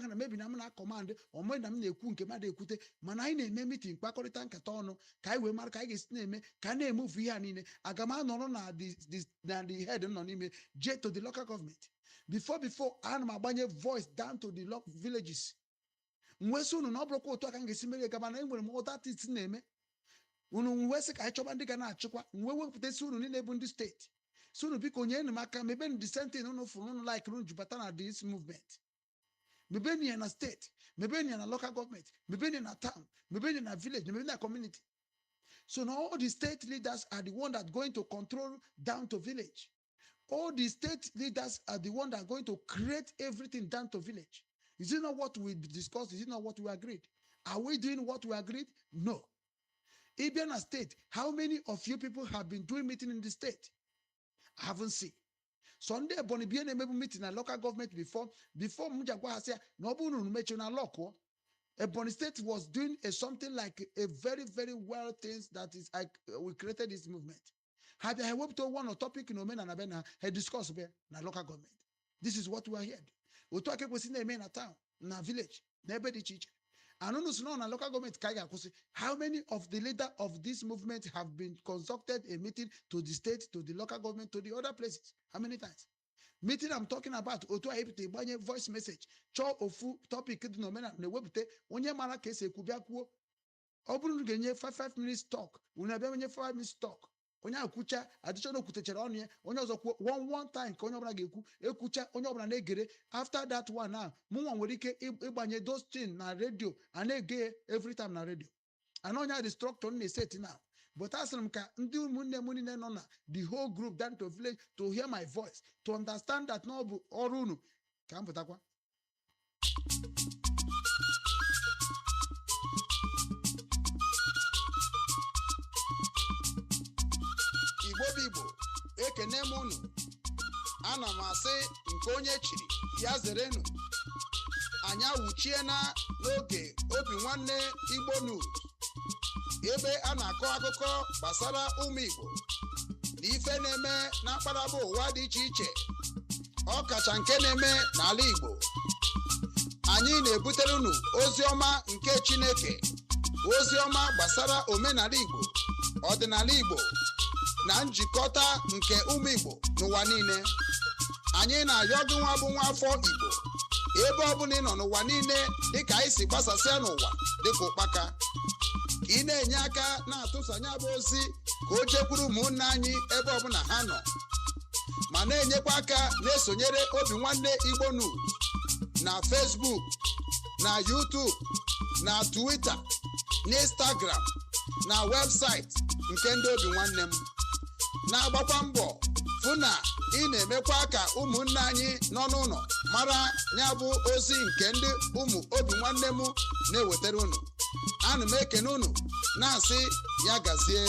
na maybe na m na command or maybe na m na-ekwu nke mmadụ ekwute mana anyị na-eme meeting kpakọrịta nkata ọnụ ka anyị wee mara ka anyị ga-esi na-eme ka na-emuvu ihe a niile aga m anọrọ na the head nọ n'ime jee to the local government before ana m agbanye voice down to the villages nwesị unu na ọ bụrụkwa otu aka m ga-esi mere gaba na enwere m ụta titi na-eme unu nwesị ka anyị chọba ndị ga na-achịkwa nwe wepụtasị unu niile bụ ndị steeti si unu biko nyere m aka mebe the same thing unu fụrụ unu like unu jubata na this movement mebe ya na steeti mebe ya na local government mebe ya na town mebe ya na village mebe na community. So now all the state leaders are the one that going to control down to village. All the state leaders are the one that are going to create everything down to village. Is it not what we discussed? Is it not what we agreed? Are we doing what we agreed? No. Even a state, how many of you people have been doing meeting in the state? I haven't seen. Sunday, Bonibian maybe meeting a local government before Mujagwa said, no, na local. Ebonyi State was doing something like a very, very well things that is like we created this movement. Had I hoped to one topic in Omen and Abena had discussed na local government. This is what we are here. We talk about in a town, na village, neighbor the teacher. And on a local government, how many of the leader of this movement have been conducted a meeting to the state, to the local government, to the other places? How many times? Meeting I'm talking about otu ahipụta gbanye voice message chọọ ofu topic dị n'omena na-ewepụta onye mara ka esi ekwu bịa kwuo ọ bụrụ na ga-enye 5 minutes talk unu abịa menye 5 minutes talk onye akwụcha additional okwutechara ọnụ ya onye ọzọ kwuo one time ka onye ọbụla ga-ekwu ekwucha onye ọbụla na-egere after that one now mụnwa nwere ike ịgbanye those things na radio a na-ege every time na radio ana onye the structure na-eset now. But as I'm the whole group down to village to hear my voice, to understand that no orunu can put aqua. Igbo ekenemunu ana mase nkonye chiri ya zerenu anya wuchiena n'oge Obinwannem Igbo News ebe a na-akọ akụkọ gbasara ụmụ Igbo na ife na-eme na mkparaba ụwa dị iche iche ọkacha nke na-eme n'ala Igbo. Anyị na-ebutere unu ozi ọma nke Chineke, ozi ọma gbasara omenala Igbo, ọdịnala Igbo na njikọta nke ụmụ Igbo n'ụwa niile. Anyị na-ayọ gị nwa bụ nwa afọ Igbo ebe ọ bụla ị nọ n'ụwa niile dịka anyị si gbasasịa n'ụwa dịka ụkpaka ị na-enye aka na-atụsanye abụ ozi ka o jekwuru ụmụnne anyị ebe ọbụla ha nọ ma na-enyekwa aka na-esonyere Obinwannem Igbo News na Facebook na YouTube na Twitter na Instagram na website nke ndị Obinwannem na-agbakwa mbọ fụ na ị na-emekwa ka ụmụnne anyị nọ n'ụlọ mara ya bụ ozi nke ndị ụmụ Obinwannem na-ewetara unu. Ana m ekene unu na-asị ya gazie.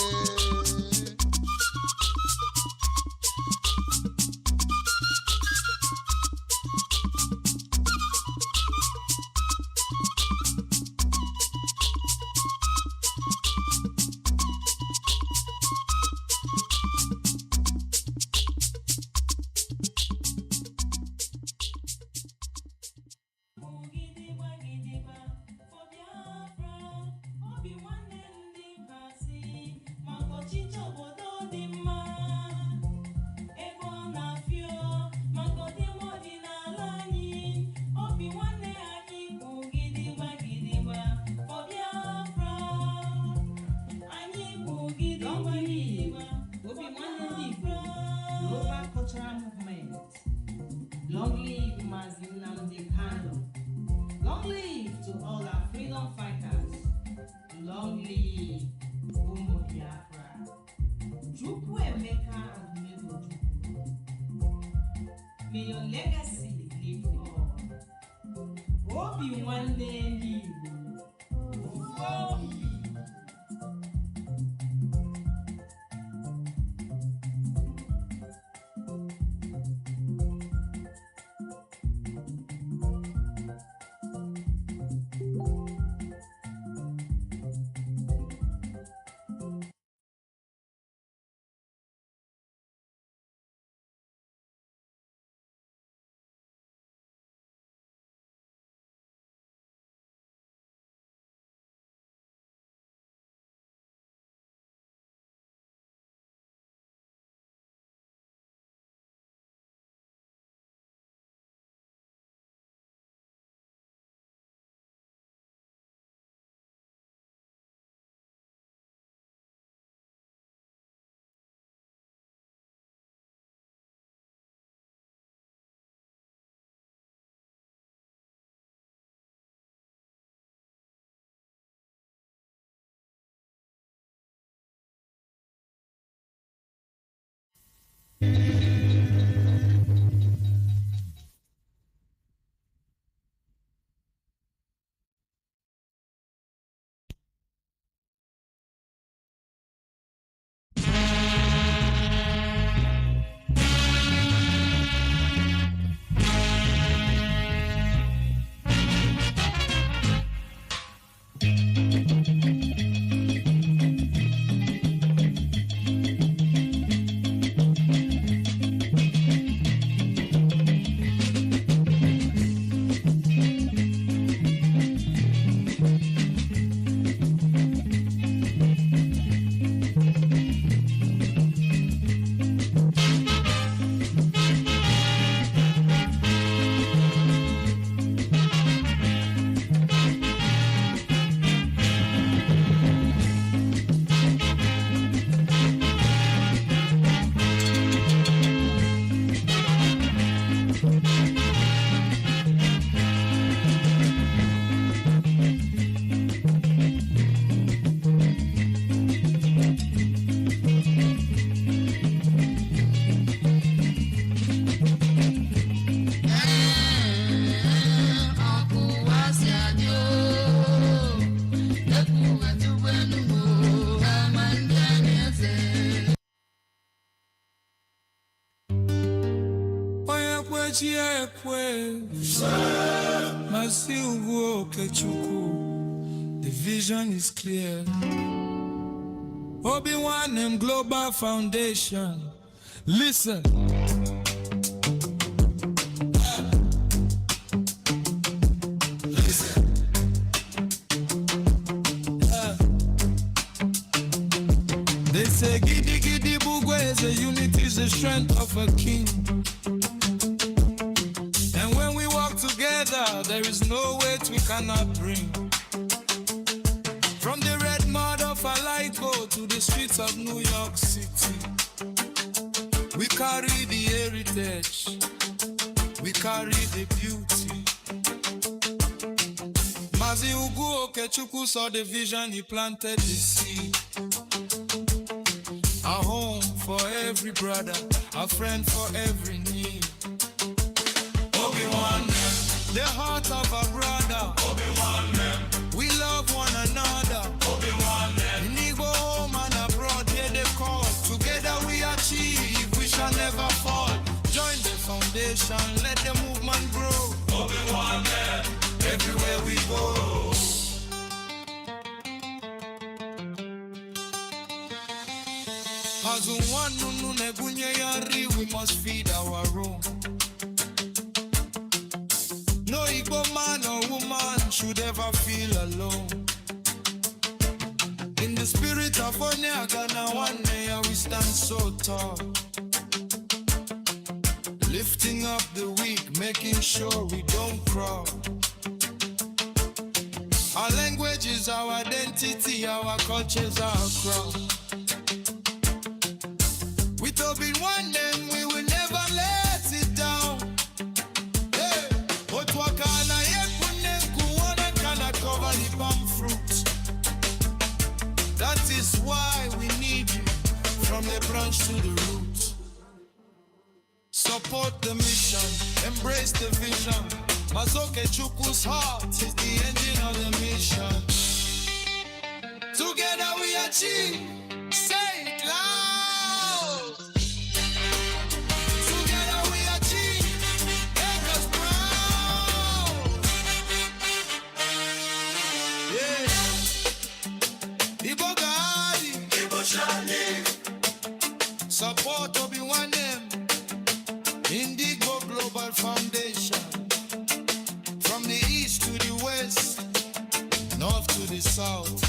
The vision is clear. Obinwannem Global Foundation. Listen. They say giddy giddy bugwe is a unity, is the strength of a king. And when we walk together, there is no weight we cannot bring. From the red mud of Alaiko to the streets of New York City, we carry the heritage, we carry the beauty. Mazi Ugu Okechukwu saw the vision, he planted the seed. A home for every brother, a friend for every need. Obinwannem, the heart of a brother. Obinwannem, we love one another. Obinwannem, in Igbo home and abroad, hear the call. Together we achieve, we shall never fall. Join the foundation, let the movement grow. Obinwannem, everywhere we go. We must feed our own. No Igbo man or woman should ever feel alone. In the spirit of Onyagana, one day we stand so tall, lifting up the weak, making sure we don't crawl. Our language is our identity, our culture is our crown. With Obinwannem, we will never let it down. Hey, Otwakana yekunem kuona kana cover the palm fruit. That is why we need you, from the branch to the root. Support the mission, embrace the vision. Mazoke Chukwu's heart is the engine of the mission. Together we achieve, say it loud. Together we achieve, make us proud. Yeah. Igbo Gadi, Igbo Shani. Support Obinwannem, NDI IGBO Global Foundation. From the east to the west, north to the south.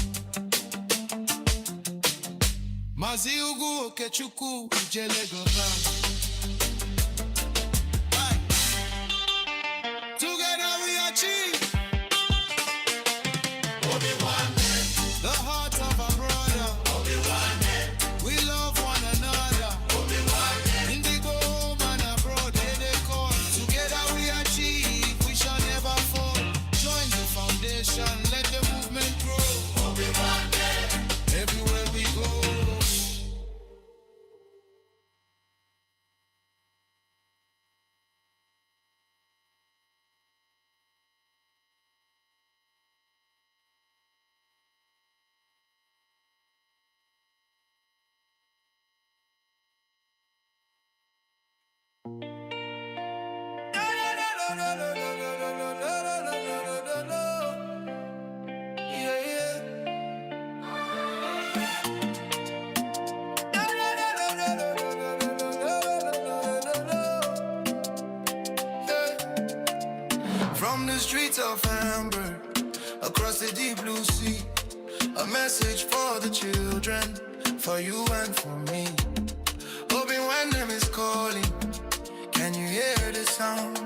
Mazi Ugu Okechukwu Ijele Gova. Together we achieve. Obinwannem, the heart of a brother. Obinwannem, we love one another. Obinwannem, in the home and abroad, they call. Together we achieve, we shall never fall. Join the foundation, let the movement grow. Obinwannem, everywhere we go. From the streets of Hamburg, across the deep blue sea, a message for the children, for you and for me. Obinwannem is calling, can you hear the sound?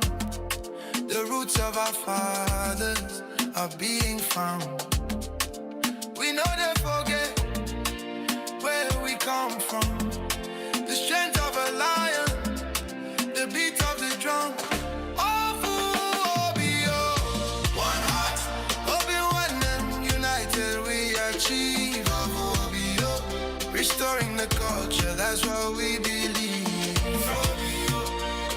The roots of our fathers are being found. We know they forget where we come from. The strength of a lion, the beat of the drum. Restoring the culture, that's what we believe.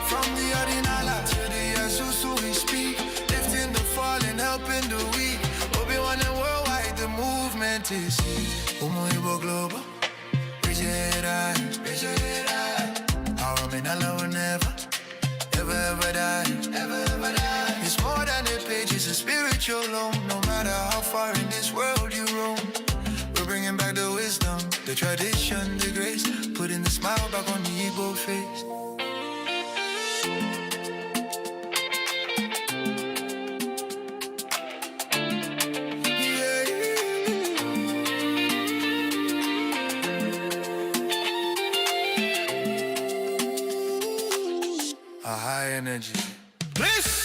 From the Ordinala to the Azusu we speak, lifting the fallen, helping the weak. Obinwannem worldwide, the movement is ANI IGBO GLOBAL. Raise your head high, raise your head high. Our Minala will never, ever die, ever die. It's more than a page, it's a spiritual loan. No matter how far in this world you roam, we're bringing back the wisdom, the tradition, the grace, putting the smile back on the Igbo face. A high energy. Bliss!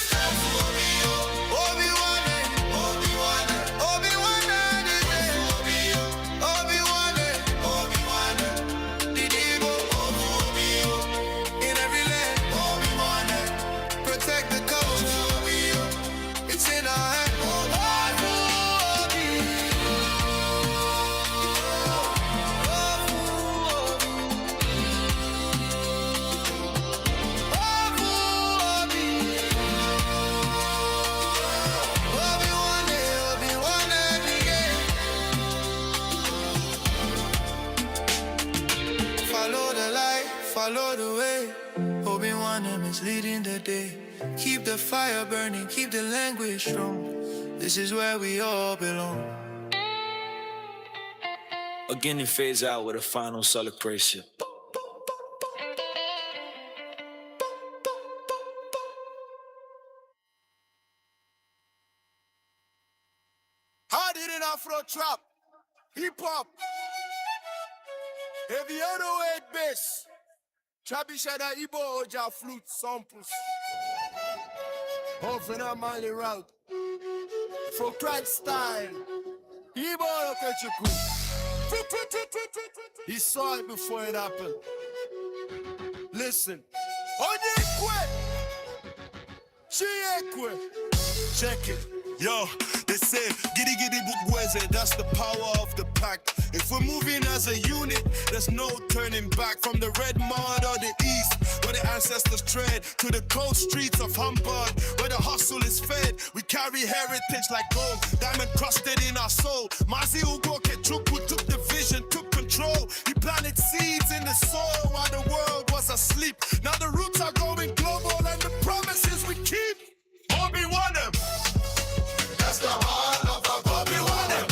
Follow the way, Obinwannem is leading the day. Keep the fire burning, keep the language strong. This is where we all belong. Again, it fades out with a final celebration. Hard hitting Afro trap, hip hop, heavy 808 bass. Chabi Shada Igbo Oja flute samples. Open a Mali route. For crack style. Igbo Okechuku. He saw it before it happened. Listen. Onyekwe. Chiekwe. Check it. Yo, they say, giddy giddy bugweze, that's the power of the pack. If we're moving as a unit, there's no turning back. From the red mud or the east, where the ancestors tread, to the cold streets of Hamburg, where the hustle is fed. We carry heritage like gold, diamond crusted in our soul. Mazi Ugo Kechuku took the vision, took control. He planted seeds in the soil while the world was asleep. Now the roots are going global and the promises we keep. Obinwannem. That's the heart of our Obinwannem.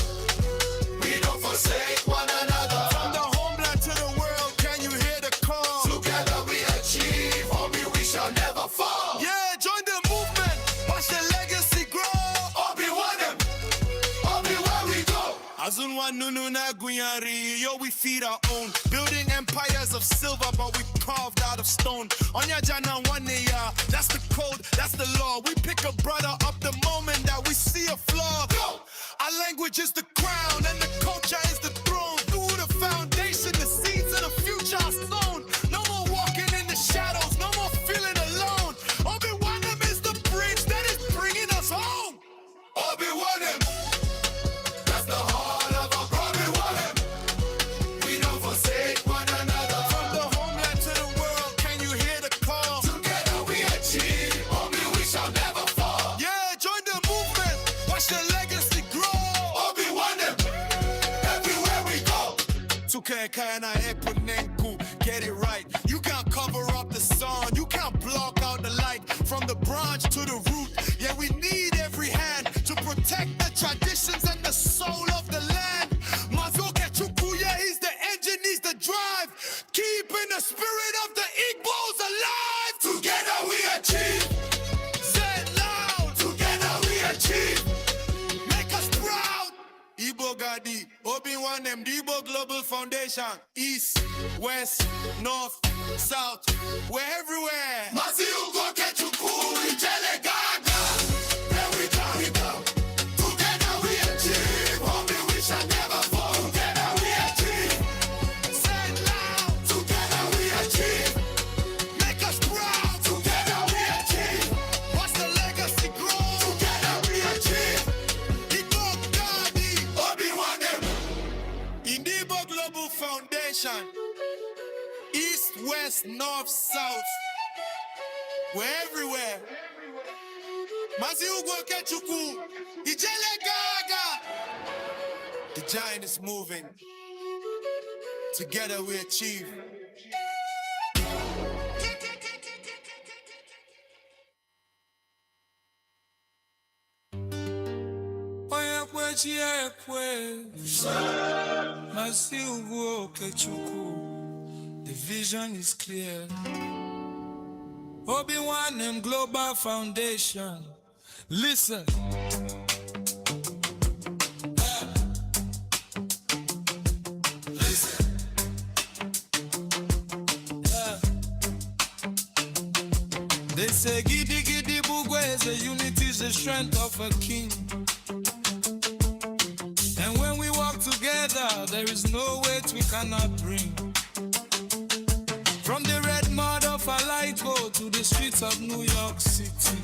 We don't forsake one another. From the homeland to the world, can you hear the call? Together we achieve, homie, we shall never fall. Yeah, join the movement, watch the legacy grow. Obinwannem, Obi where we go. Azunwa nunu na gunyari, yo we feed our own. Building empires of silver, but we carved out of stone. Onya jana one ya, that's the code, that's the law. We pick a brother up the moment that we see a flaw. Go. Our language is the crown and the culture is the throne. Through the foundation, the seeds of the future are sown. No more walking in the shadows, no more feeling alone. Obinwannem is the bridge that is bringing us home. Obinwannem, that's the heart of our Obinwannem. We don't forsake one another. From the homeland to the world, can you hear the call? Together we achieve, homie, we shall never fall. Yeah, join the movement, watch the legacy grow. Obinwannem, everywhere we go. Get it right. You can't cover up the sun, you can't Global Foundation. East, West, North, South, we're everywhere. Mazi Ugo Kechukwu, Ijele Gaga. Here we go. Together we achieve what we wish and never fall. Together we achieve. Say it loud. Together we achieve. Make us proud. Together we achieve. Watch the legacy grow. Together we achieve. Igbo Gadi. Obinwannem. IGBO Global Foundation. East, West, North, South. We're everywhere. Mazi Ugo Kechukwu. Ijele Gaga. The giant is moving. Together we achieve. Mazi Ugo Kechukwu. The vision is clear. Obinwannem Global Foundation. Listen. Listen. They say giddy giddy bugweze, unity is the strength of a king. And when we walk together, there is no weight we cannot bring. From the red mud of Alaiko to the streets of New York City,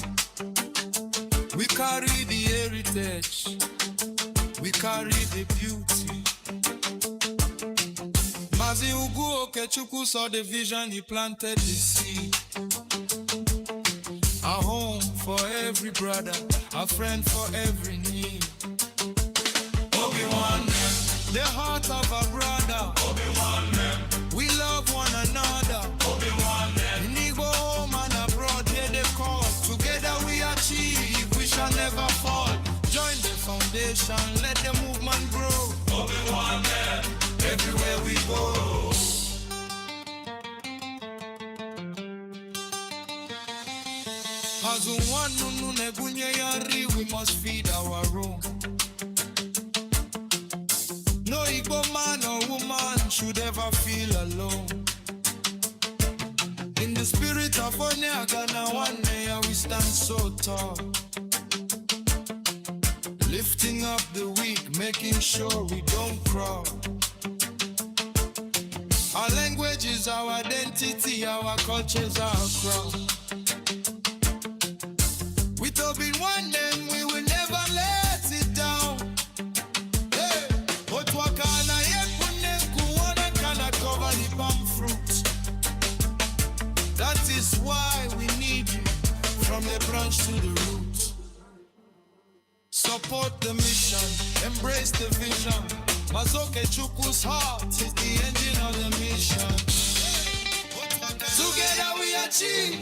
we carry the heritage, we carry the beauty. Mazi Ugo Kechukwu saw the vision, he planted the seed. A home for every brother, a friend for every need. Obinwannem, the heart of a brother. Obinwannem, we love one another. Obinwannem, in Igbo home and abroad, hear the call. Together we achieve, we shall never fall. Join the foundation, let the movement grow. Obinwannem, everywhere we go. We must feed our own. No Igbo man or woman should ever feel alone. In the spirit of Onyagana, one day we stand so tall, lifting up the weak, making sure we don't crawl. Our language is our identity, our culture is our crown. With Obinwannem, we will never let it down. Hey, Otwakana yekunem kuwana kana cover the palm fruit. That is why we need you, from the branch to the root. Support the mission, embrace the vision. Mazoke Chukwu's heart is the engine of the mission. Together we achieve,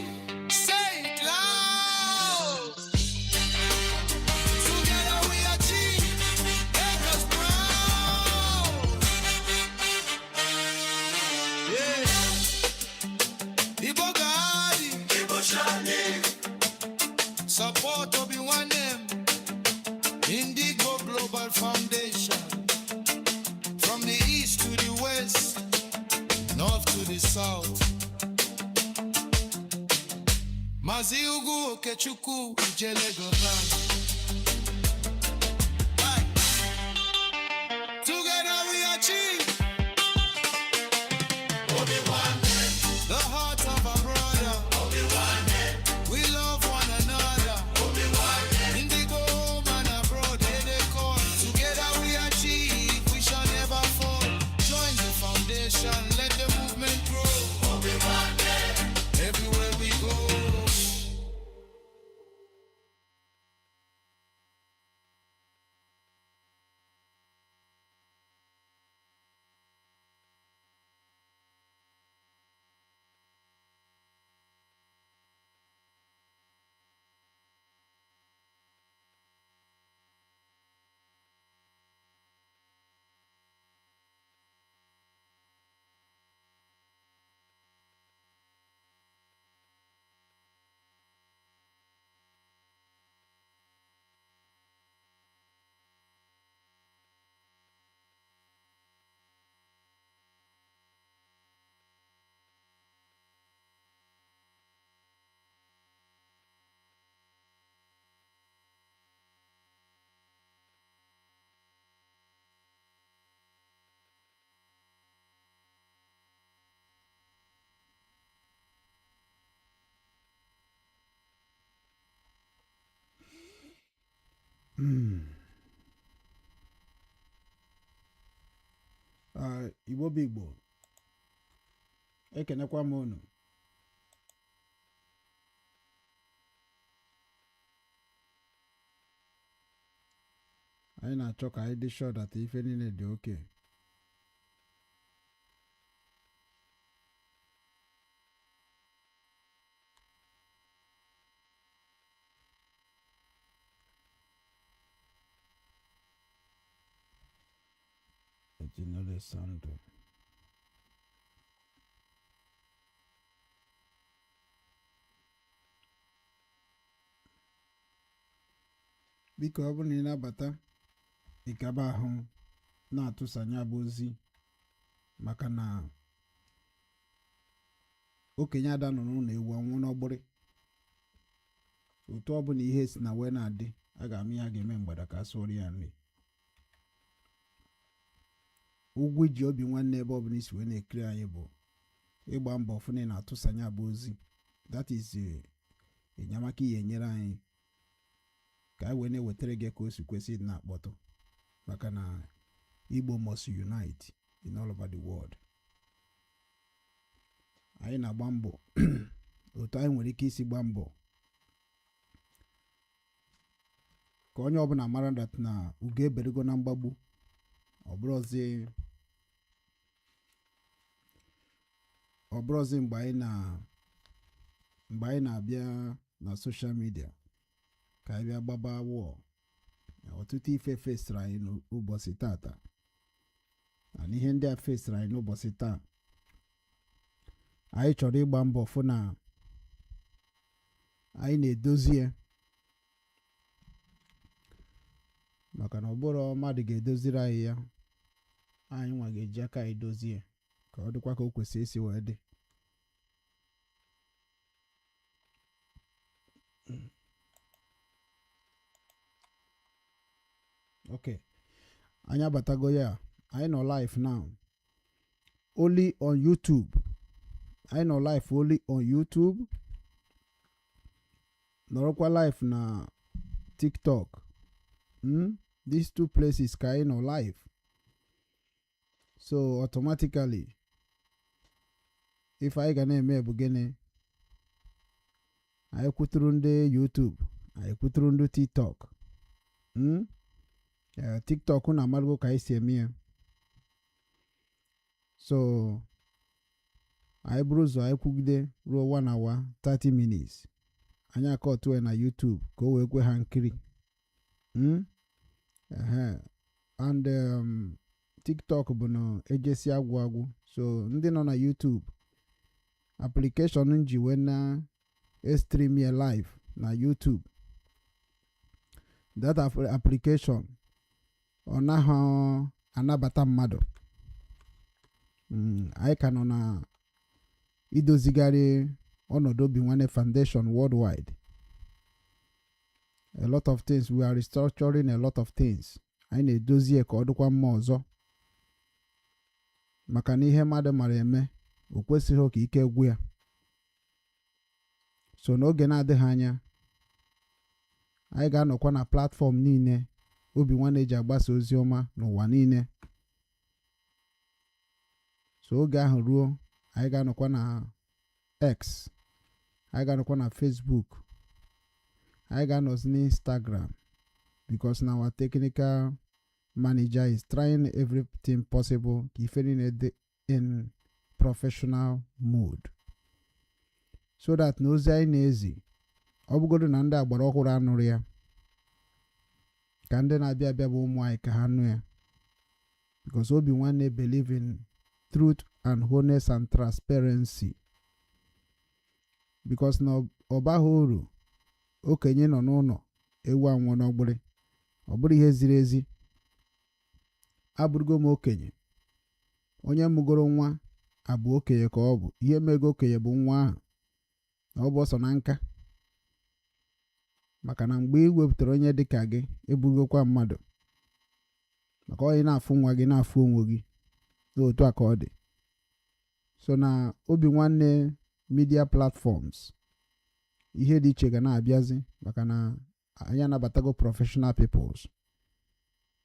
say it loud. Together we achieve, make us proud. Yeah. Igbo Gadi, Igbo Shani. Support Obinwannem, IGBO Global Foundation. From the east to the west, north to the south. Mazi Ugo Kechukwu, Ijele Gaga. Together we achieve. Obinwannem, the heart of a brother. Obinwannem, we love one another. Obinwannem, IGBO home and abroad, hear the call. Together we achieve, we shall never fall. Join the foundation, let the movement grow. Obinwannem, everywhere we go. Igbo bụ Igbo ekenekwa m unu anyị na-achọ ka anyị dị sure that ife niile dị okay. Ejinere Sando biko ọ bụrụ na ị na-abata ịkaba ahụ na-atụsanya bụ ozi maka na okenye ada nọ n'ụlọ ewu anwụ n'ọgbụrị otu ọ bụla ihe si na wee na-adị a ga-ama ya ga-eme mgbada ka a sụọrọ ya nri ụgwọ iji obi nwanne ebe ọbụla isi wee na-ekiri anyị bụ ịgba mbọ fụna na-atụsanya bụ ozi that is enyemaka ihe enyere anyị ka anyị wee na-ewetara gị ka o si kwesị ịdị na-akpọtụ maka na Igbo must unite in all over the world. Anyị na-agba mbọ otu anyị nwere ike isi gba mbọ ka onye ọbụla mara dat na ugo eberego na mgbagbu ọ bụrụzi mgbe anyị na-abịa na social media ka anyị bịa gbaba wọọ ọtụtụ ife fesara anyị n'ụbọchị tata na ihe ndị a fesara anyị n'ụbọchị taa anyị chọrọ ịgba mbọ fụ na anyị na-edozi ya maka na ọbụrụ mmadụ ga-edoziri anyị ya anyị nwa ga-eji aka anyị dozie ka ọ dịkwa ka o kwesịrị isi wee dị. Okay, anyị abatago ya anyị nọ live now only on YouTube. Anyị nọ live only on YouTube, nọrọkwa live na TikTok. These two places ka anyị nọ live, so automatically if anyị ga na-eme bụ gịnị, anyị kwuturu ndị YouTube, anyị kwuturu ndị TikTok. TikTok na amargo ka anyị si eme ya, so anyị buru ụzọ anyị kwugide ruo 1 hour 30 minutes anyị akọtụ na YouTube ka o wee kwe ha nkiri. And TikTok bụ na ejesi agwụ agwụ, so ndị nọ na YouTube application nji wee na stream ya live na YouTube, that application ọ naghị anabata mmadụ. Anyị ka nọ na idozigharị ọnọdụ Obinwannem Foundation worldwide. A lot of things, we are restructuring a lot of things. Anyị na-edozie ka ọ dịkwa mma ọzọ, maka na ihe mmadụ mara eme o kwesịghị ka ike gwụ ya. So n'oge na-adịghị anya anyị ga-anọkwa na platform niile Obinwannem eji agbasa ozi ọma n'ụwa niile. So oge ahụ ruo anyị ga-anọkwa na X, anyị ga-anọkwa na Facebook, anyị ga-anọzi na Instagram, because now our technical manager is trying everything possible ka ife niile dị in professional mode, so that na ozi anyị na-ezi ọ bụgodu na ndị agbara ọhụrụ anụrụ ya, ka ndị na-abịa abịa bụ ụmụ anyị ka ha nụ ya, because Obinwannem believe in truth and honest and transparency, because na ọbaghị uru okenye nọ n'ụlọ ewu anwụ n'ọgbụrị, ọ bụrụ ihe ziri ezi. Abụrụgo m okenye, onye mụgoro nwa abụ okenye ka ọ bụ, ihe mego okenye bụ nwa ahụ na ọ bụ ọsọ na nka, maka na mgbe ị wepụtara onye dịka gị eburugokwa mmadụ, maka onye na-afụ nwa gị na-afụ onwe gị, n'otu a ka ọ dị. So na Obinwannem media platforms ihe dị iche ga na-abịazi, maka na anya nabatago professional peoples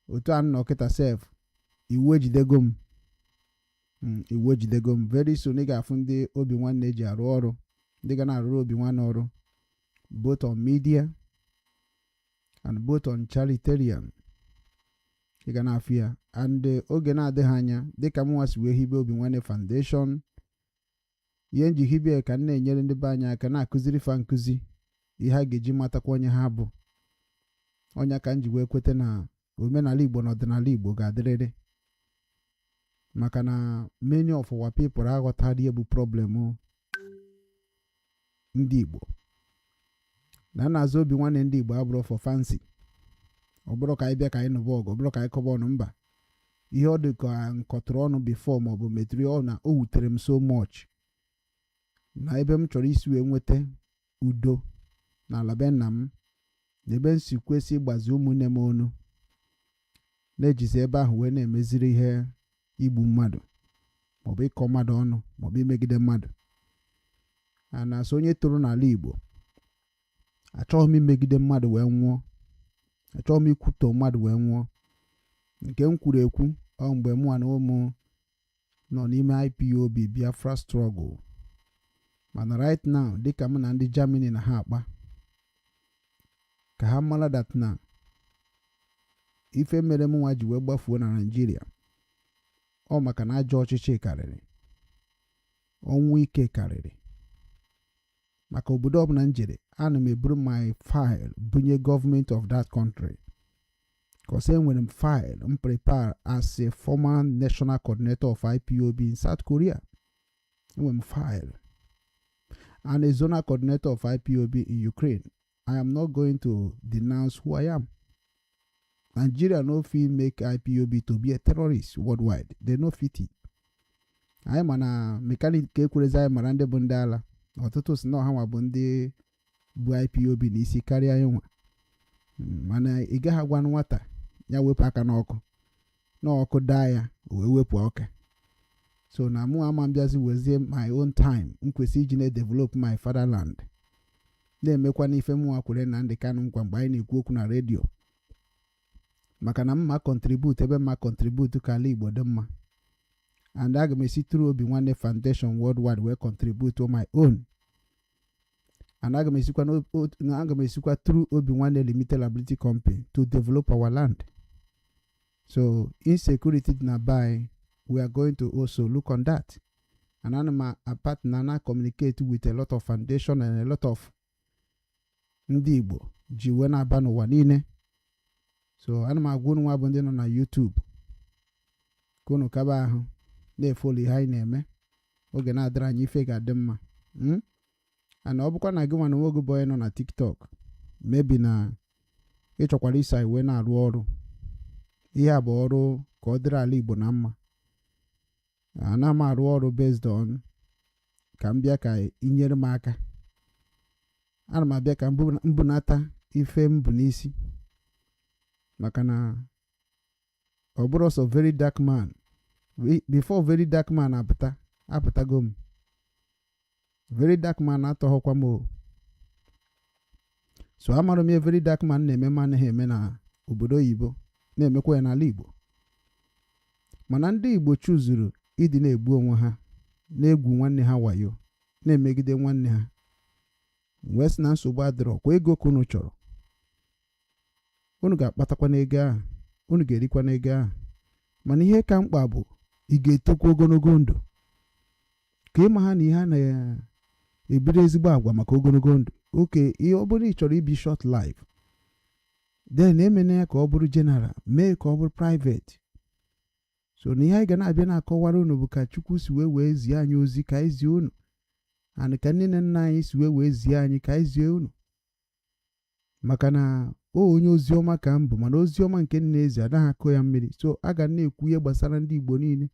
otu a nọ kịta sef iwu ejidego m very soon ị ga-afụ ndị Obinwanne ji arụ ọrụ ndị ga na-arụrụ Obinwanne ọrụ both on media and both on charitarian ị ga na-afụ ya and oge na-adịghị anya dịka mụnwa si wee hibe Obinwanne Foundation ihe nji hibe ka m na-enyere ndị be anyị aka na-akụziri fa nkụzi ihe a ga-eji matakwa onye ha bụ onye ka m ji wee kwete na omenala Igbo na ọdịnala Igbo ga-adịrịrị maka na many of our people aghọtara ihe bụ problem ndị Igbo na-azụ Obinwanne ndị Igbo abụrụ for fancy ọ bụrụ ka anyị bịa ka anyị nụba ọgụ ọ bụrụ ka anyị kọba ọnụ mba ihe ọ dị ka nkọtụrụ ọnụ before maọbụ metri ọ na o wutere m so much na ebe m chọrọ isi wee nweta udo na ala be nna m na ebe m si kwesị ịgbazi ụmụnne m ọnụ na-ejizi ebe ahụ wee na-emeziri ihe igbu mmadụ maọbụ ịkọ mmadụ ọnụ maọbụ imegide mmadụ a na-asị onye toro n'ala Igbo achọghị m imegide mmadụ wee nwụọ achọghị m ikwutọ mmadụ wee nwụọ nke m kwuru ekwu ọ mgbe mụ na ụmụ nọ n'ime IPOB Biafra struggle mana right now dịka m na ndị Germany na ha akpa ka ha mara that na ife mere mụnwa ji wee gbafuo na Nigeria ọ maka na ajọ ọchịchị karịrị ọnwụ ike karịrị maka obodo ọbụla njere ana m eburu my file bunye government of that country because enwere m file m prepare as a former national coordinator of IPOB in South Korea enwere m file and a zonal coordinator of IPOB in Ukraine. I am not going to denounce who I am. Nigeria no fit make IPOB to be a terrorist worldwide. They no fit it. I am a mechanic ke kwurezi anyị mara ndị bụ ndị ala ọtụtụ si na ha nwa bụ ndị bụ IPOB n'isi karịa anyị nwa mana ị gaghị agwa nwata ya wepụ aka n'ọkụ daa ya wee wepụ ọka so na mụ ama mbịazi wezie my own time m kwesị iji na-develop my fatherland na-emekwa n'ife mụnwa kwere na ndị Kanụ nkwa mgbe anyị na-ekwu okwu na redio maka na mma contribute ebe mma contribute ka ala Igbo dị mma and aga m esi through Obinwanne Foundation worldwide wee contribute to my own and aga m esikwa through Obinwanne Limited Liability Company to develop our land. So insecurity na by we are going to also look on that. And I'm a partner na communicate with a lot of foundation and a lot of ndị Igbo ji wee na-aba n'ụwa niile. So ana m agwa unu nwa bụ ndị nọ na YouTube ka unu kaba ahụ na-efoli ha anyị na-eme oge na-adịrị anyị ife ga-adị mma ana ọ bụkwa na gị nwa na nwoge bụ onye nọ na TikTok maybe na ịchọkwara isa iwe na-arụ ọrụ ihe a bụ ọrụ ka ọ dịrị ala Igbo na mma ana m arụ ọrụ based on ka m bịa ka inyere m aka ana m abịa ka mbunata ife m bụ n'isi maka na ọ bụrụ ọsọ very dark man before very dark man apụtago m very dark man atọghọkwa m so amarụ m ihe very dark man na-eme ma anaghị eme na obodo oyibo na-emekwa ya n'ala Igbo mana ndị Igbo chuzuru ịdị na-egbu onwe ha na-egwu nwanne ha wayo na-emegide nwanne ha wee sị na nsogbu adịrọ kwa ego ka unu chọrọ unu ga-akpatakwa n'ego ahụ unu ga-erikwa n'ego ahụ mana ihe ka mkpa bụ ị ga-etokwa ogologo ndụ ka ịma ha na ihe a na-ebido ezigbo agwa maka ogologo ndụ oke ihe ọ bụrụ ị chọrọ ibi short life then emene ya ka ọ bụrụ general mee ka ọ bụrụ private so na ihe anyị ga na-abịa na-akọwara unu bụ ka Chukwu si wee zie anyị ozi ka anyị zie unu and ka nne na nna anyị si wee zie anyị ka anyị zie unu maka na onye ozi ọma ka m bụ mana ozi ọma nke nna ezi anaghị akụ ya mmiri so a ga na-ekwu ihe gbasara ndị Igbo niile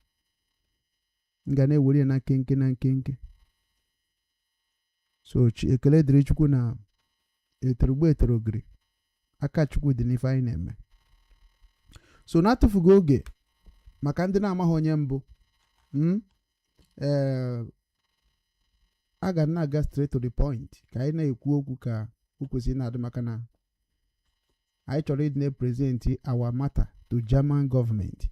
m ga na-ewere na nkenke na nkenke so ekele dịrị Chukwu na eterugbo eterogiri aka Chukwu dị n'ife anyị na-eme so na-atụfugo oge maka ndị na-amaghị onye mbụ a ga na-aga straight to the point ka anyị na-ekwu okwu ka o kwesịrị na-adị maka na I chọrọ present our matter to German government.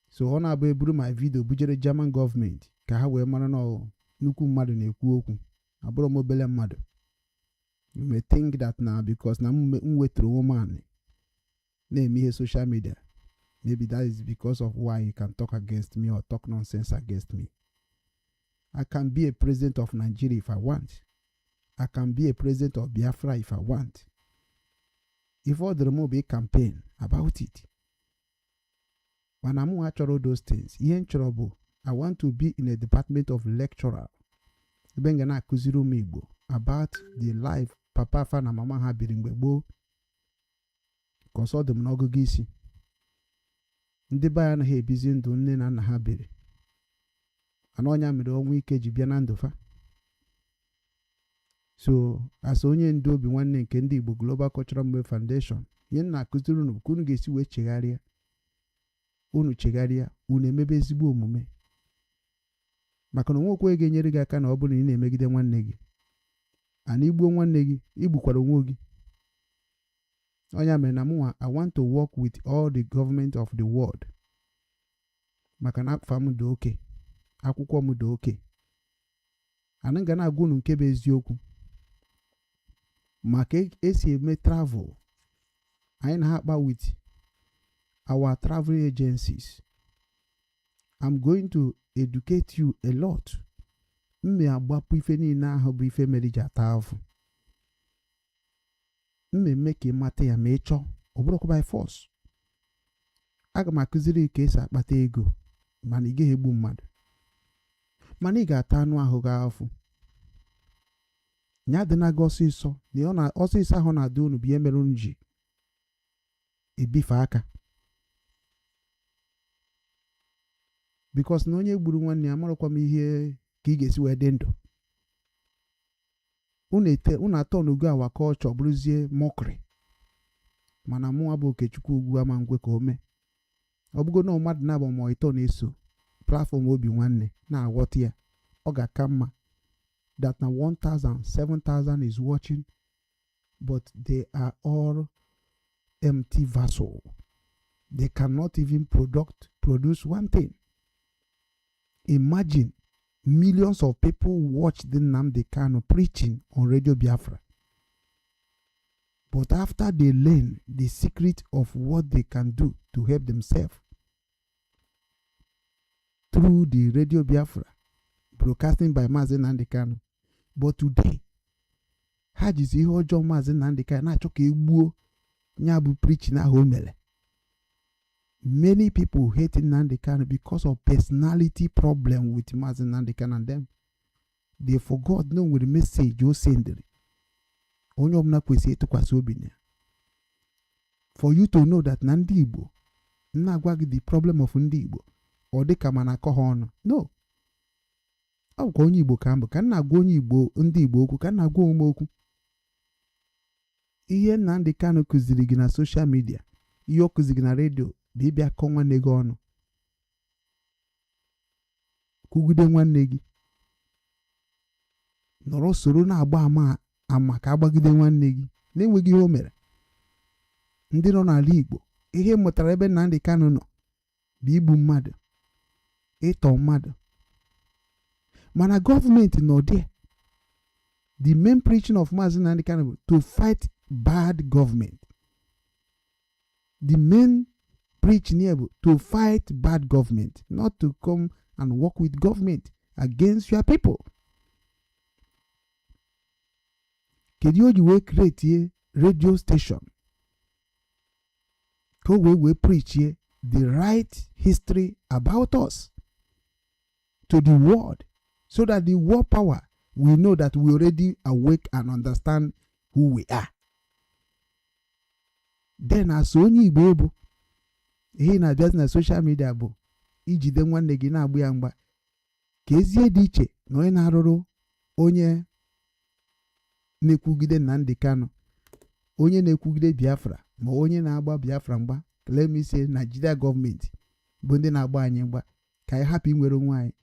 So ọ na-abụ eburu my video bujere German government ka ha wee mara na nnukwu mmadụ na-ekwu okwu abụrụ m obele mmadụ. You may think that now because na m weturu woman na-eme ihe social media, maybe that is because of why you can talk against me or talk nonsense against me. I can be a president of Nigeria if I want. I can be a president of Biafra if I want. If all the remove a campaign about it. When I'm actually those things, in trouble, I want to be in a department of lecturer. Bengana kuziru migbo about the life papa fa na mama ha biri mgbe gboo. Cause all them n'ogogo isi. Ndị be ya anaghị ebizi ndụ nne na nna ha biri. Ana ọnya mere ọnwụ ike ji bịa na ndụ fa. So, as onye ndu Obinwannem nke ndị Igbo Global Cultural Movement Foundation, ihe na-akụziri unu ka unu ga-esi wee chegharịa. Unu chegharịa, unu emebe ezigbo omume. Maka na onwekwe ga-enyere gị aka na ọ bụrụ na ị na-emegide nwanne gị. Ana igbuo nwanne gị, igbukwara onwe gị. Onya mere na mụnwa, I want to work with all the government of the world. Maka na akụfa m dị oke. Akwụkwọ m dị oke. Ana nga na-agwa unu nke bụ eziokwu. Maka esi eme travel. Anyị na-akpa with our travel agencies. I'm going to educate you a lot. Mme agbapụ ife niile ahụ bụ ife mere ji ata afụ. Mme ka ịmata ya ma ị chọọ, ọ bụrụkwa by force. Aga m akụziri ka esi akpata ego, mana ị gaghị egbu mmadụ. Mana ị ga-ata anụ ahụ gị afụ. Nya dị na gị ọsịsọ, na ọsịsọ ahụ na-adị unu bụ ihe mere unu ji ebife aka. Because na onye gburu nwanne ya marakwa m ihe ka ị ga-esi wee dị ndụ. Unu atọ n'ugo awa culture bụrụzie mockery. Mana mụ abụ Okechukwu ugwu ama nkwe ka o mee. Ọ bụgo na mmadụ na-abụ ma ịtọ na-eso platform Obinwannem na-aghọta ya, ọ ga-aka mma that na 1,000, 7,000 is watching, but they are all empty vessel. They cannot even produce one thing. Imagine millions of people watch the Nnamdi Kanu preaching on Radio Biafra. But after they learn the secret of what they can do to help themselves through the Radio Biafra, broadcasting by Mazi Nnamdi Kanu. But today, ha jizi ihe ọjọọ Mazi Nnamdi Kanu na-achọ ka egbuo nya bụ preaching ahụ o mere. Many people hate Nnamdi Kanu because of personality problem with Mazi Nnamdi Kanu and them. They forgot no with the message o sendiri. Onye ọbụla kwesịrị ịtụkwasị obi na ya. For you to know that na ndị Igbo, na-agwa gị the problem of ndị Igbo, ọ dị ka ma na-akọ ha ọnụ. No. Ọ bụkwa onye Igbo ka mbụ, ka na-agwa onye Igbo ndị Igbo okwu, ka na-agwa ụmụ okwu. Ihe Nnamdi Kanu kụziri gị na social media, ihe ọ kụziri gị na redio, bụ ịbịa kọọ nwanne gị ọnụ. Kwugide nwanne gị. Nọrọ soro na-agba ama ka agbagide nwanne gị, na-enweghị ihe o mere. Ndị nọ n'ala Igbo, ihe mụtara ebe Nnamdi Kanu nọ bụ igbu mmadụ, ịtọ mmadụ. Mana gọọmenti nọ there. The main preaching of Mazi Nnamdi Kanu to fight bad government. The main preaching here to fight bad government, not to come and work with government against your people. Kedu oji we create a radio station? Ko we preach here the right history about us to the world, so that the world power will know that we already awake and understand who we are. Then as onye Igbo ebo, ihe na-abịazi na social media bụ ijide nwanne gị na-agba ya mgba. Ka ezie dị iche na onye na-arụrụ onye na-ekwugide Nnamdi Kanu, onye na-ekwugide Biafra, ma onye na-agba Biafra mgba. Let me say Nigeria government bụ ndị na-agba anyị mgba ka anyị hapụ inwere onwe anyị.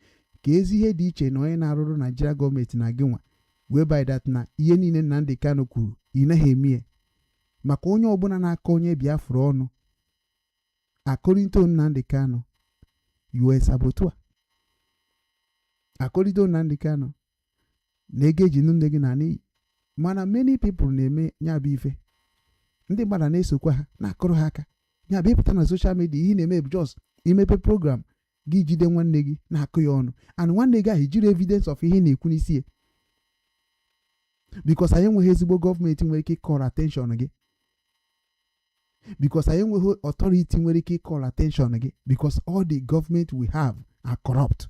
Ka ezi ihe dị iche na onye na-arụrụ Nigeria government na gị nwa, whereby that na ihe niile Nnamdi Kanu kwuru ị naghị eme. maka onye ọbụla na-akọ onye Biafra ọnụ according to Nnamdi Kanu US sabotua according to Nnamdi Kanu na-ege ji nne gị na n'iyi mana many people na-eme nya bụ ife ndị mmadụ na-esokwa ha na-akụrụ ha aka nya bụ ịpụta na social media ihe na-eme just imepe program gị jide nwanne gị na-akụ ya ọnụ and nwanne gị ahụ jiri evidence of ihe na-ekwu n'isi ya because anyị enweghị ezigbo gọọmenti nwere ike ịkọrọ attention gị because anyị enweghị authority nwere ike ịkọrọ attention gị because all the government we have are corrupt.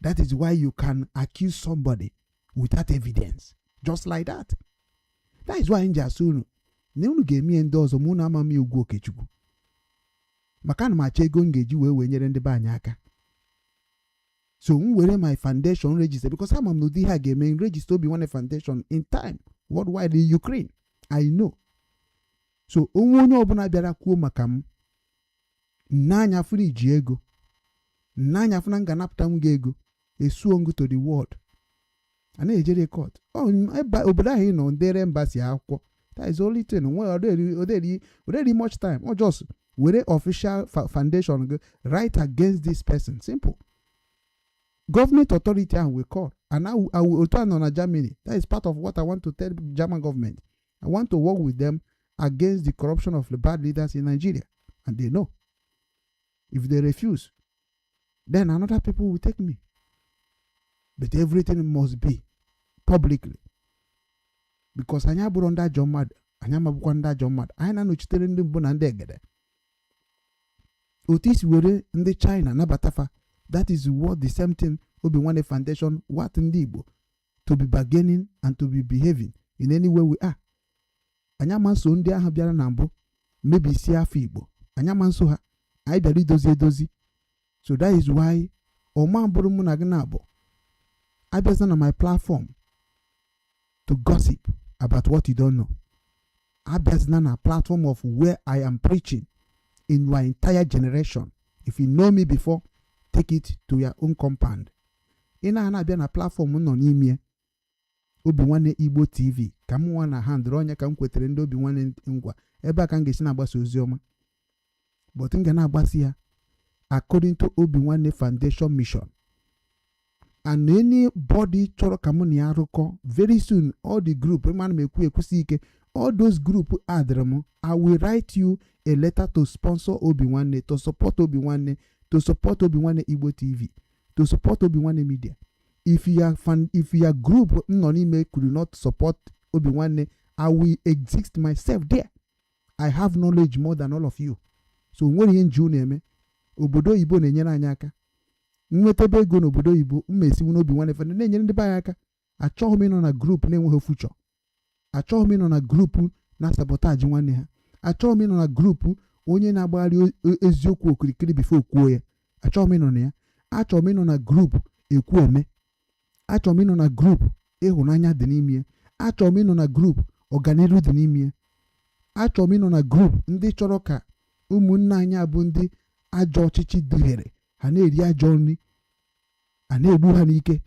That is why you can accuse somebody without evidence just like that. That is why nji asụ unu na unu ga-eme ndị ọzọ mụ na amami ugwu Okechukwu maka na m achọ ego m ga-eji wee nyere ndị be anyị aka. So m were my foundation register because ama m na ụdị ha ga-eme register Obinwannem foundation in time worldwide in Ukraine. I know. So onwe onye ọbụla bịara kwuo maka m n'anya friji ego n'anya funa nga napụta m ego esuo ngụ to the world a na-ejere court obodo ahụ nọ ndere embassy akwụkwọ. That is only thing. Already much time or just were official foundation right against this person. Simple. Government authority and we call. And I will turn on Germany. That is part of what I want to tell the German government. I want to work with them against the corruption of the bad leaders in Nigeria. And they know. If they refuse, then another people will take me. But everything must be publicly. Because anya bụrụ ndị ajọ mmadụ anya mabụkwa ndị ajọ mmadụ anyị na-anọchitere ndị mbụ na ndị egede otu isi were ndị China nabatafa. That is what the same thing Obinwannem Foundation what ndị Igbo to be bargaining and to be behaving in any way we are. Anya manso ndị ahụ bịara na mbụ mebisi afọ Igbo anya manso ha anyị bịara edozi. So that is why ọma bụrụ mụ na gị na-abụ abịaza na my platform to gossip about what you don't know. Abịazina na platform of where I am preaching in your entire generation. If you know me before, take it to your own compound. Ina na-abịa na platform nọ n'ime Obinwannem Igbo TV ka m nwa na handle onye ka m kwetere ndị Obinwannem ngwa ebe a ka m ga-esi na-agbasa ozi ọma. But m ga na-agbasi ya according to Obinwannem Foundation mission. And anybody chọrọ ka mụ na ya rụkọ very soon all the group all those group adrem I will write you a letter to sponsor Obinwannem, to support Obinwannem, to support Obinwannem Igbo TV, to support Obinwannem Media. If your group could not support Obinwannem, I will exist myself there. I have knowledge more than all of you. So when you enjoy obodo Igbo na-enyere anyị aka nwetebe ego n'obodo Igbo mmesi Obinwannem Foundation na-enyere ndị be anyị aka. Achọghị m ịnọ na group na-enweghị future. Achọghị m ịnọ na group na sabotage nwanne ha. Achọghị m ịnọ na group onye na-agbagharị eziokwu okirikiri before kwuo ya. Achọghị m ịnọ na ya. Achọghị m ịnọ na group ekwu eme. Achọghị m ịnọ na group ịhụnanya dị n'ime ya. Achọghị m ịnọ na group ọganiru dị n'ime ya. Achọghị m ịnọ na group ndị chọrọ ka ụmụnne anyị abụ ndị ajọ ọchịchị duhere ha na-eri ajọ nri a na-egbu ha n'ike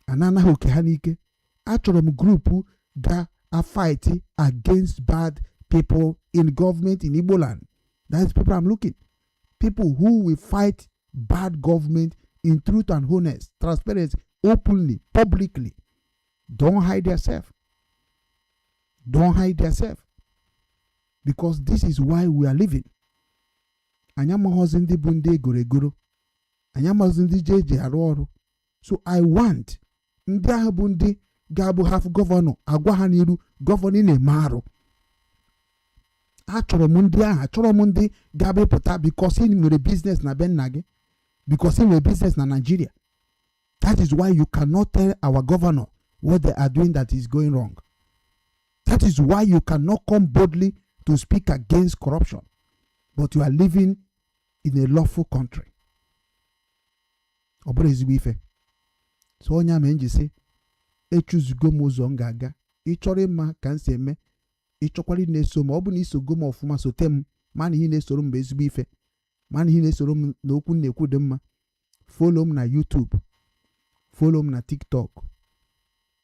a na-anaghị oke ha n'ike. Achọrọ m grupu ga-fight against bad people in government in Igbo land. That's people I'm looking. People who will fight bad government in truth and honest, transparency, openly, publicly. Don't hide yourself. Don't hide yourself. Because this is why we are living. Anyamahozi ndị bụ ndị egoro. Anyamahozi ndị jeje arụ ọrụ. So I want ndị ahụ bụ ndị ga-abụ half gọvanọ agwa ha n'iru gọvanọ na-eme arụ. Achọrọ m ndị ahụ achọrọ m ndị ga-abịapụta because ị nwere business na be nna gị, because ị nwere business na Nigeria. That is why you cannot tell our governor what they are doing that is going wrong. That is why you cannot come boldly to speak against corruption, but you are living in a lawful country. Ọ bụrụ ezigbo ife. So onye ama nji sị echuzugo m ụzọ m ga-aga. Ịchọrọ ịma ka m si eme, ịchọkwara na-eso m, ọ bụ na isogo m ọfụma sote m, ma na ihe na-esoro m bụ ezigbo ife, ma na ihe na-esoro m na okwu na-ekwu dị mma. Follow m na YouTube, follow m na TikTok.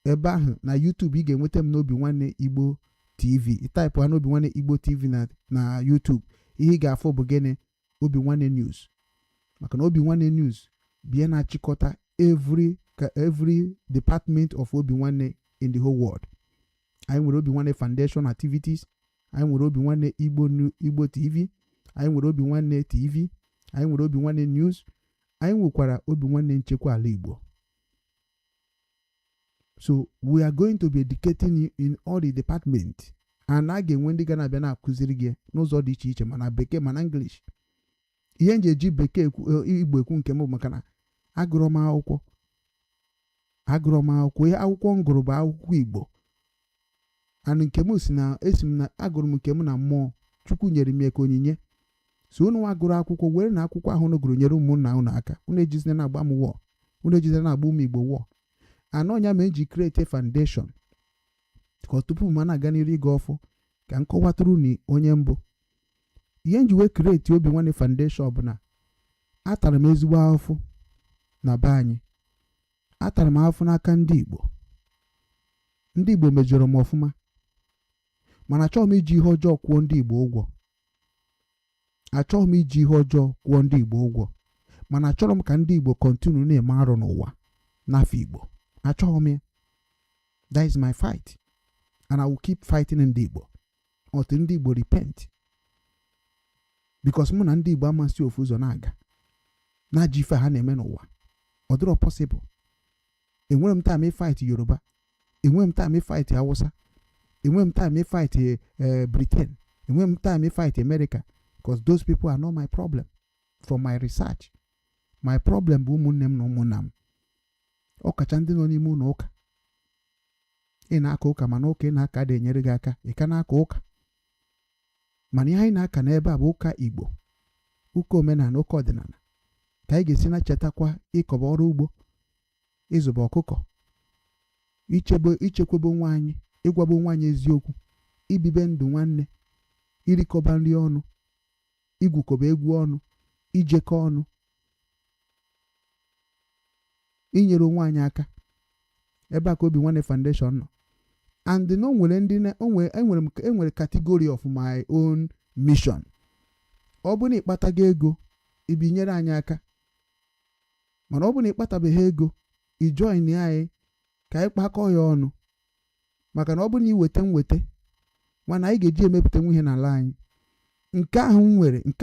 Ebe ahụ na YouTube ị ga-enweta m n'Obinwannem Igbo TV type one Obinwannem Igbo TV na YouTube ihe ga-afọ bụ gịnị Obinwannem News maka na Obinwannem News bịa na-achịkọta every department of Obinwannem in the whole world. Anyị nwere Obinwannem Foundation activities, anyị nwere Obinwannem Igbo TV, anyị nwere Obinwannem TV, anyị nwere Obinwannem News, anyị nwekwara Obinwannem Nchekwa Ala Igbo. So we are going to be educating you in all the departments. And a ga-enwe ndị ga na-abịa na-akụziri gị n'ụzọ dị iche iche mana bekee mana English. Ihe nji eji bekee Igbo ekwu nke m maka na agụrụ m akwụkwọ. Ihe akwụkwọ m gụrụ bụ akwụkwọ Igbo. And nke m si na esi m na agụrụ m nke m na mmụọ Chukwu nyere m eke onyinye. So unu agụrụ akwụkwọ were na akwụkwọ ahụ unu gụrụ nyere ụmụnna unu aka. Unu ejizina na-agba m wọ. Unu ejizina na-agba ụmụ Igbo wọ. Anonya ma eji create a foundation. Ka tupu m na-aga n'iru ịga ọfụ ka nkọwatụrụ ni onye mbụ. Ihe nji wee create Obinwannem Foundation bụ na atara m ezigbo afụ na be anyị. Atara m afụ n'aka ndị Igbo. Ndị Igbo mejọrọ m ọfụma. Mana achọghị m iji ihe ọjọọ kwụọ ndị Igbo ụgwọ. Achọghị m iji ihe ọjọọ kwụọ ndị Igbo ụgwọ. Mana achọrọ m ka ndị Igbo continue na-eme arụ n'ụwa n'afọ Igbo. Achọghị m ya. That is my fight. And I will keep fighting in the Igbo until ndị Igbo repent. Because mụ na ndị Igbo amasị ofu ụzọ na-aga. Na-ji ife ha na-eme n'ụwa. Ọ dịrọ possible. Enwere m time fight Yoruba. Enwere m time fight Hausa. Enwere m time fight Britain. Enwere m time fight America. Because those people are not my problem. From my research. My problem bụ ụmụnne m na ụmụnna m. Ọkacha ndị nọ n'ime ụlọ ụka. Ị na-aka ụka mana ụka ị na-aka dị enyere gị aka. Ị ka na-aka ụka. Mana ihe anyị na-aka n'ebe a bụ ụka Igbo. Ụka omenala, ụka ọdịnala. Ka anyị ga-esi na-chetakwa ịkọba ọrụ ugbo. Ịzụba ọkụkọ. Ichekwebe onwe anyị. Ịgwaba onwe anyị eziokwu. Ibibe ndụ nwanne. Irikọba nri ọnụ. Igwukọba egwu ọnụ. Ijekọ ọnụ. Inyere onwe anyị aka. Ebe a ka Obinwannem Foundation nọ. And no nwere ndị enwere category of my own mission. Ọ bụ na ịkpatago ego ibinyere anyị aka. Mana ọ bụ na ịkpatabeghị ego ijoin anyị ka anyị kpakọọ ya ọnụ. Maka na ọ bụ na iweta mana anyị ga-eji emepụta ihe n'ala anyị. Nke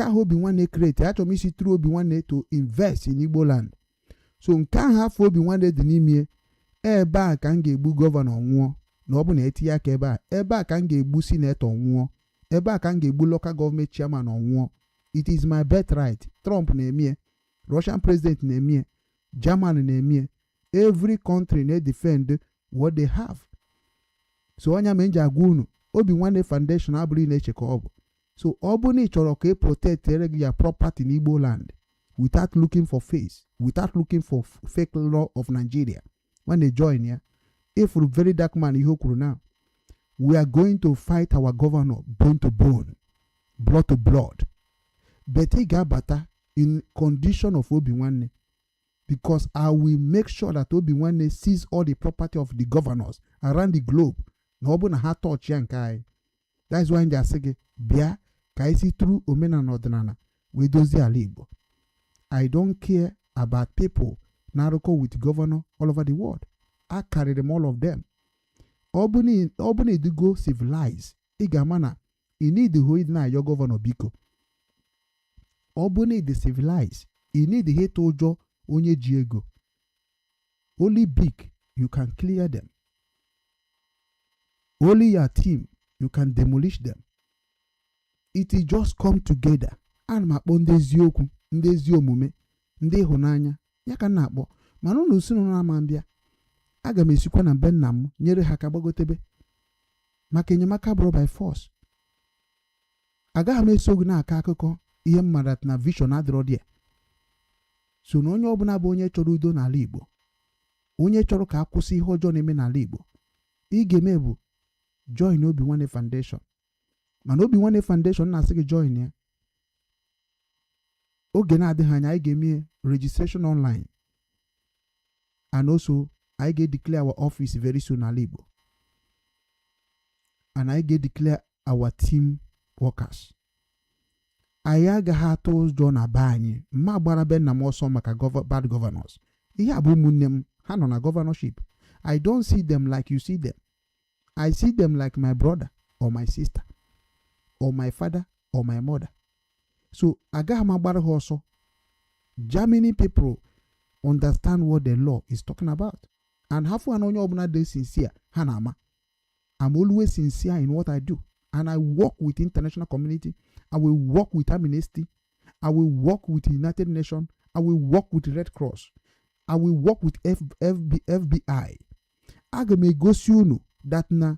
ahụ Obinwannem create. Achọrọ m isi through Obinwannem to invest in Igbo land. So nke ahụ afọ Obinwannem dị n'ime ebe a ka m ga-egbu gọvanọ nwụọ na ọ bụ na etinye aka ebe a ka m ga-egbu sinetọ nwụọ ebe a ka m ga-egbu local government chairman nwụọ. It is my birthright. Trump na-eme, Russian president na-eme, German na-eme. Every country na-defend what they have. So onye ma nji agwa unu Obinwannem Foundation abụrụ na-eche ka ọ bụ. So ọ bụ na ị chọrọ ka e protect gị ya property in Igbo land without looking for face, without looking for fake law of Nigeria. When they join here, if we're very dark man, now, we are going to fight our governor bone to bone, blood to blood. But he got better in condition of Obinwannem, because I will make sure that Obinwannem sees all the property of the governors around the globe. No one ha touch yankai. That's why they are saying, "Bia kaisi through omena nodana we dozi alibo." I don't care about people naroko with governor all over the world. I carry them, all of them. Obuni do go civilize. Igamana, you need the hold na your governor biko. Obuni the civilize. You need the hate ojo onye jiego. Only big, you can clear them. Only your team, you can demolish them. It is just come together. And ma ndezi okwu, ndezi omume, ndị ịhụnanya, ya ka na-akpọ. Mana unu si na amambia. Aga m esikwa na be nna m nyere ha ka gbagotebe. Maka enyemaka bụrụ by force. Agaghị m eso gị na-aka akụkọ ihe mmadụ na vision adịrọ dị. So na onye ọbụla bụ onye chọrọ udo n'ala Igbo, onye chọrọ ka akwụsị ihe ọjọọ na-eme n'ala Igbo, ị ga-eme bụ join Obinwannem Foundation. Mana Obinwannem Foundation na-asị gị join ya. Oge na-adịghị anya anyị ga-eme registration online. And also, I get declare our office very soon n'ala Igbo. and I get declare our team workers. Ayaga hatos John Abanye, ma gbara ben na mo so maka bad governors. Ihe abu munnem ha no na governorship. I don't see them like you see them. I see them like my brother or my sister or my father or my mother. So aga ma gbara ho so. Germany people understand what the law is talking about. And hafu an onye obuna dey sincere hanama. I'm always sincere in what I do. And I work with the international community. I will work with Amnesty. I will work with the United Nations. I will work with the Red Cross. I will work with FBI. Aga me gosi unu that na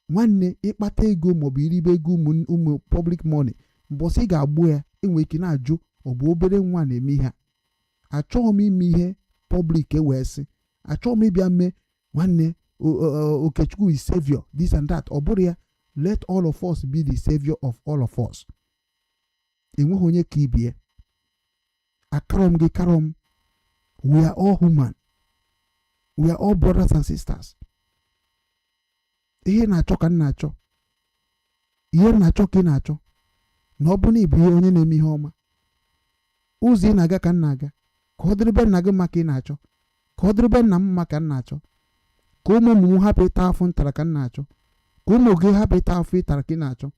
nwanne ikpata ego maọbụ iribe ego ụmụ public money mbọsị ị ga-agbu ya enwe ike na-ajụ ọ bụ obere nwa na-eme ihe. Achọghị m ime ihe public wee sị. Achọghị m ịbịa mee nwanne Okechukwu is savior, this and that. Ọ bụrụ ya, let all of us be the savior of all of us. Enweghị onye ka ibie. Akarom gị karom. We are all human. We are all brothers and sisters. Ihe na-achọ ka na-achọ. Ihe na-achọ ka ị na-achọ. Na ọ bụ na ibu ihe onye na-eme ihe ọma. Ụzọ ị na-aga ka na-aga. Ka ọ dịrị be nna gị maka ị na-achọ. Ka ọ dịrị be nna m maka na-achọ. Ka ụmụ m hapụ ịta afụ ntara ka na-achọ. Ka ụmụ gị hapụ ịta afụ ịtara ka ị na-achọ.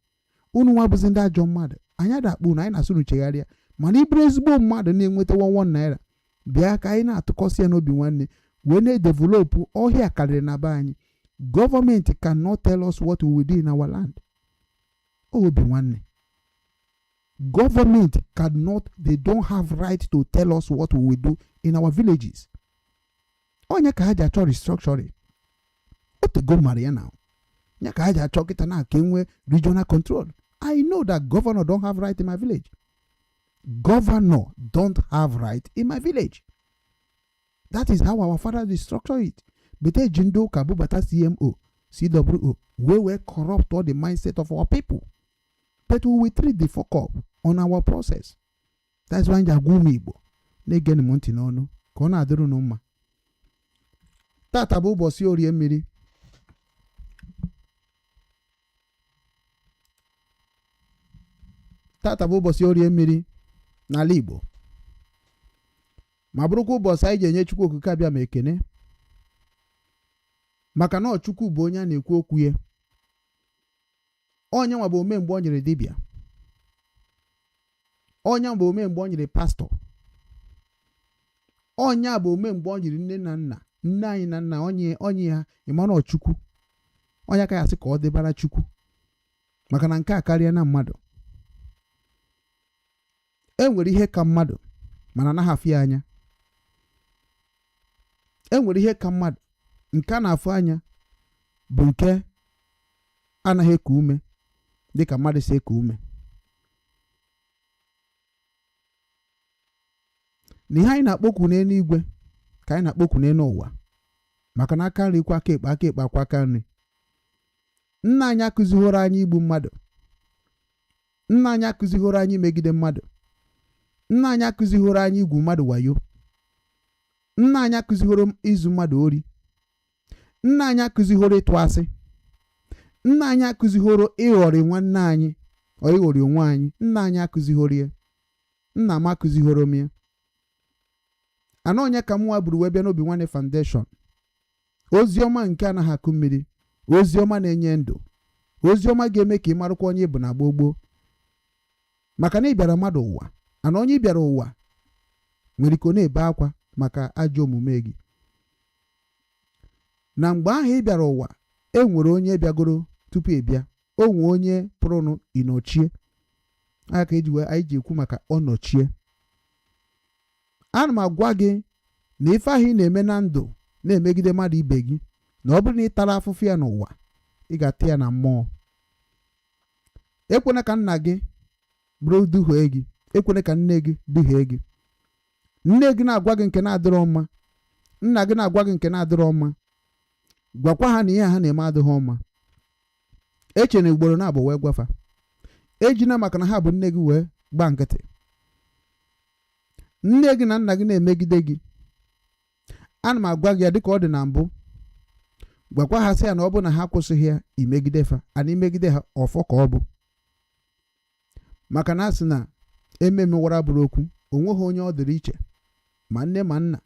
Unu nwa bụzi ndị ajọ mmadụ. Anyị adakpu na anyị na-asụrụ chegharịa. Mana ịbụrụ ezigbo mmadụ na-enweta 11 naira. Bịa ka anyị na-atụkọsị ya n'obi nwanne. Wee na-edevelop ọhịa karịrị na be anyị. Government cannot tell us what we will do in our land. Obinwannem. Government cannot, they don't have right to tell us what we will do in our villages. Onye ka haja achọ restructuring. Otego Maria now. Nya ka haja achọ kita na kenwe regional control. I know that governor don't have right in my village. Governor don't have right in my village. That is how our fathers restructure it. Bete Jindo Kabubata CMO, CWO, we will corrupt all the mindset of our people. But we will treat the fuck up on our process. That's why Jagumi Igbo. Negen Montinono, Kona Adrunoma. Tatabu Bosi Orie Miri. Tatabu Bosi Orie Miri. N'ala Igbo. Ma bụrụkwa ụbọchị anyị ga-enye Chukwu okike abịa ma ekene. Maka na Chukwu bụ onye a na-ekwu okwu ya. Onye nwa bụ ome mgbe o nyere dibịa. Onye bụ ome mgbe o nyere pastọ. Onye bụ ome mgbe o nyere nne na nna. Nne anyị na nna onye ha ịmana Chukwu. Onye aka ya sị ka ọ dịbara Chukwu. Maka na nke a karịa na mmadụ. Enwere ihe ka mmadụ mana anaghị afụ ya anya. Enwere ihe ka mmadụ nke a na-afụ anya bụ nke anaghị eku ume dịka mmadụ si eku ume. Na ihe anyị na-akpọkwu n'eluigwe ka anyị na-akpọkwu n'elu ụwa. Maka na aka nri kwa aka ekpe akwa aka nri. Nna anyị akụzighoro anyị igbu mmadụ. Nna anyị akụzighoro anyị megide mmadụ. Nna anyị akụzighoro anyị igwu mmadụ wayo. Nna anyị akụzighoro izu mmadụ ori. Nna anyị akụzighoro ịtụ asị. Nna anyị akụzighoro ịghọrị nwanne anyị ọ ịghọrị onwe anyị. Nna anyị akụzighoro ya. Nna m akụzighoro m ya. Ana onye ka mụnwa buru wee bịa n'Obinwannem Foundation. Oziọma nke anaghị akụ mmiri. Oziọma na-enye ndụ. Oziọma ga-eme ka ị marụkwa onye bụ na gboo. Maka na ị bịara mmadụ ụwa. Ana onye bịara ụwa nwere ike na-ebe akwa maka ajọ omume gị. Na mgbe ahụ ị bịara ụwa, e nwere onye bịagoro tupu ị bịa. O nwe onye pụrụnụ ịnọchie. Aka anyị ji ekwu maka ọnọchie. Ana m agwa gị na ife ahụ ị na-eme na ndụ na-emegide mmadụ ibe gị, na ọ bụrụ na ị tara afụfụ ya n'ụwa, ị ga-ata ya na mmụọ. Ekwena ka nna gị bụrụ duhie gị. Ekwene ka nne gị duhie gị. Nne gị na-agwa gị nke na-adịrọ mma. Nna gị na-agwa gị nke na-adịrọ mma. Gwakwa ha na ihe ha na-eme adịghị mma. Eche na ugboro na-abụ wee gwafa. Ejina maka na ha bụ nne gị wee gba nkịtị. Nne gị na nna gị na-emegide gị. Ana m agwa gị ya dịka ọ dị na mbụ. gwakwa ha sị ya na ọ bụ na ha kwụsịghị ya imegide fa ana imegide ha ọfọ ka ọ bụ maka na asị na ememewara bụrụ okwu onweghị onye ọ dịrị iche ma nne ma nna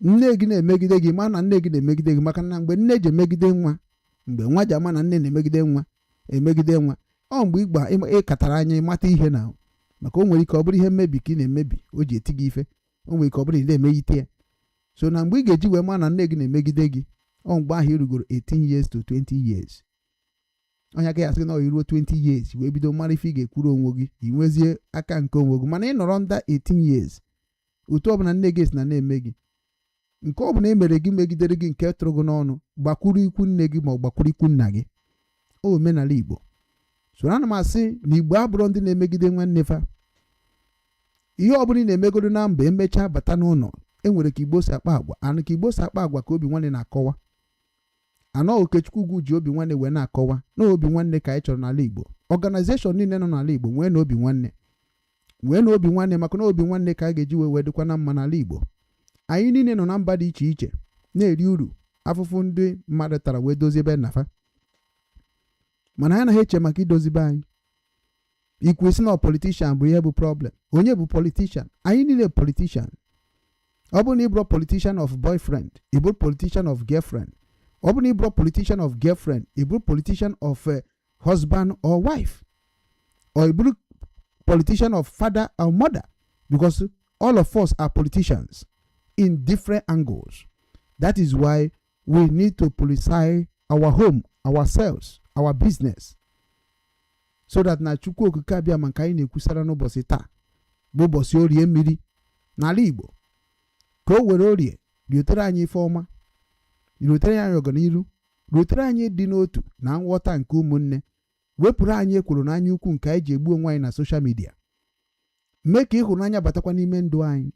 nne gị na-emegide gị ma na nne gị na-emegide gị maka na mgbe nne ji emegide nwa mgbe nwa ji ama na nne na-emegide nwa emegide nwa ọ mgbe ịgba ịkatara anya ịmata ihe na maka o nwere ike ọ bụrụ ihe mmebi ka ị na-emebi o ji eti gị ife o nwere ike ọ bụrụ na ị na-emeghite ya so na mgbe ị ga-eji wee ma na nne gị na-emegide gị ọ mgbe ahụ irugoro 18 years to 20 years onye aka ya sị na ọ iruo 20 years wee bido mara ife ị ga-ekwuru onwe gị ị nwezie aka nke onwe gị mana ị nọrọ under 18 years otu ọbụla nne gị esi na na-eme gị nke ọbụla emere gị megidere gị nke tụrụ gị n'ọnụ gbakwuru ikwu nne gị ma ọ gbakwuru ikwu nna gị o omenala Igbo so ana m asị na Igbo abụrụ ndị na-emegide nwanne fa ihe ọbụla ị na-emegodo na mba emechaa bata n'ụlọ enwere ka Igbo si akpa agwa anụ ka Igbo si akpa agwa ka Obinwanne na-akọwa anọ Okechukwu ugwu ji Obinwanne wee na-akọwa na Obinwanne ka anyị chọrọ n'ala Igbo ọganizeshọn niile nọ n'ala Igbo nwee na Obinwanne maka na Obinwanne ka a ga-eji wee dịkwa na mma n'ala Igbo anyị niile nọ na mba dị iche iche na-eri uru afụfụ ndị mmadụ tara wee dozie ebe nafa mana anyị anaghị eche maka idozibe anyị ikwu isi na politishan bụ ihe bụ problem onye bụ politishan anyị niile politishan ọ bụ na ịbụrụ politishan of boyfriend ịbụrụ politishan of girlfriend ọ bụ na ịbụrụ politishan of girlfriend ịbụrụ politishan of husband or wife or ịbụrụ politician of father or mother because all of us are politicians in different angles. That is why we need to politicize our home, ourselves, our business. So that na Chukwu okike abịa ma nke anyị na-ekwusara n'ụbọchị taa bụ ụbọchị orie mmiri n'ala Igbo ka o were orie riotere anyị ife ọma riotere anyị ọganiru riotere anyị dị n'otu na nghọta nke ụmụnne wepụrụ anyị ekworo n'anya ukwu nke anyị ji egbu onwe anyị na soshal midia mee ka ịhụnanya batakwa n'ime ndụ anyị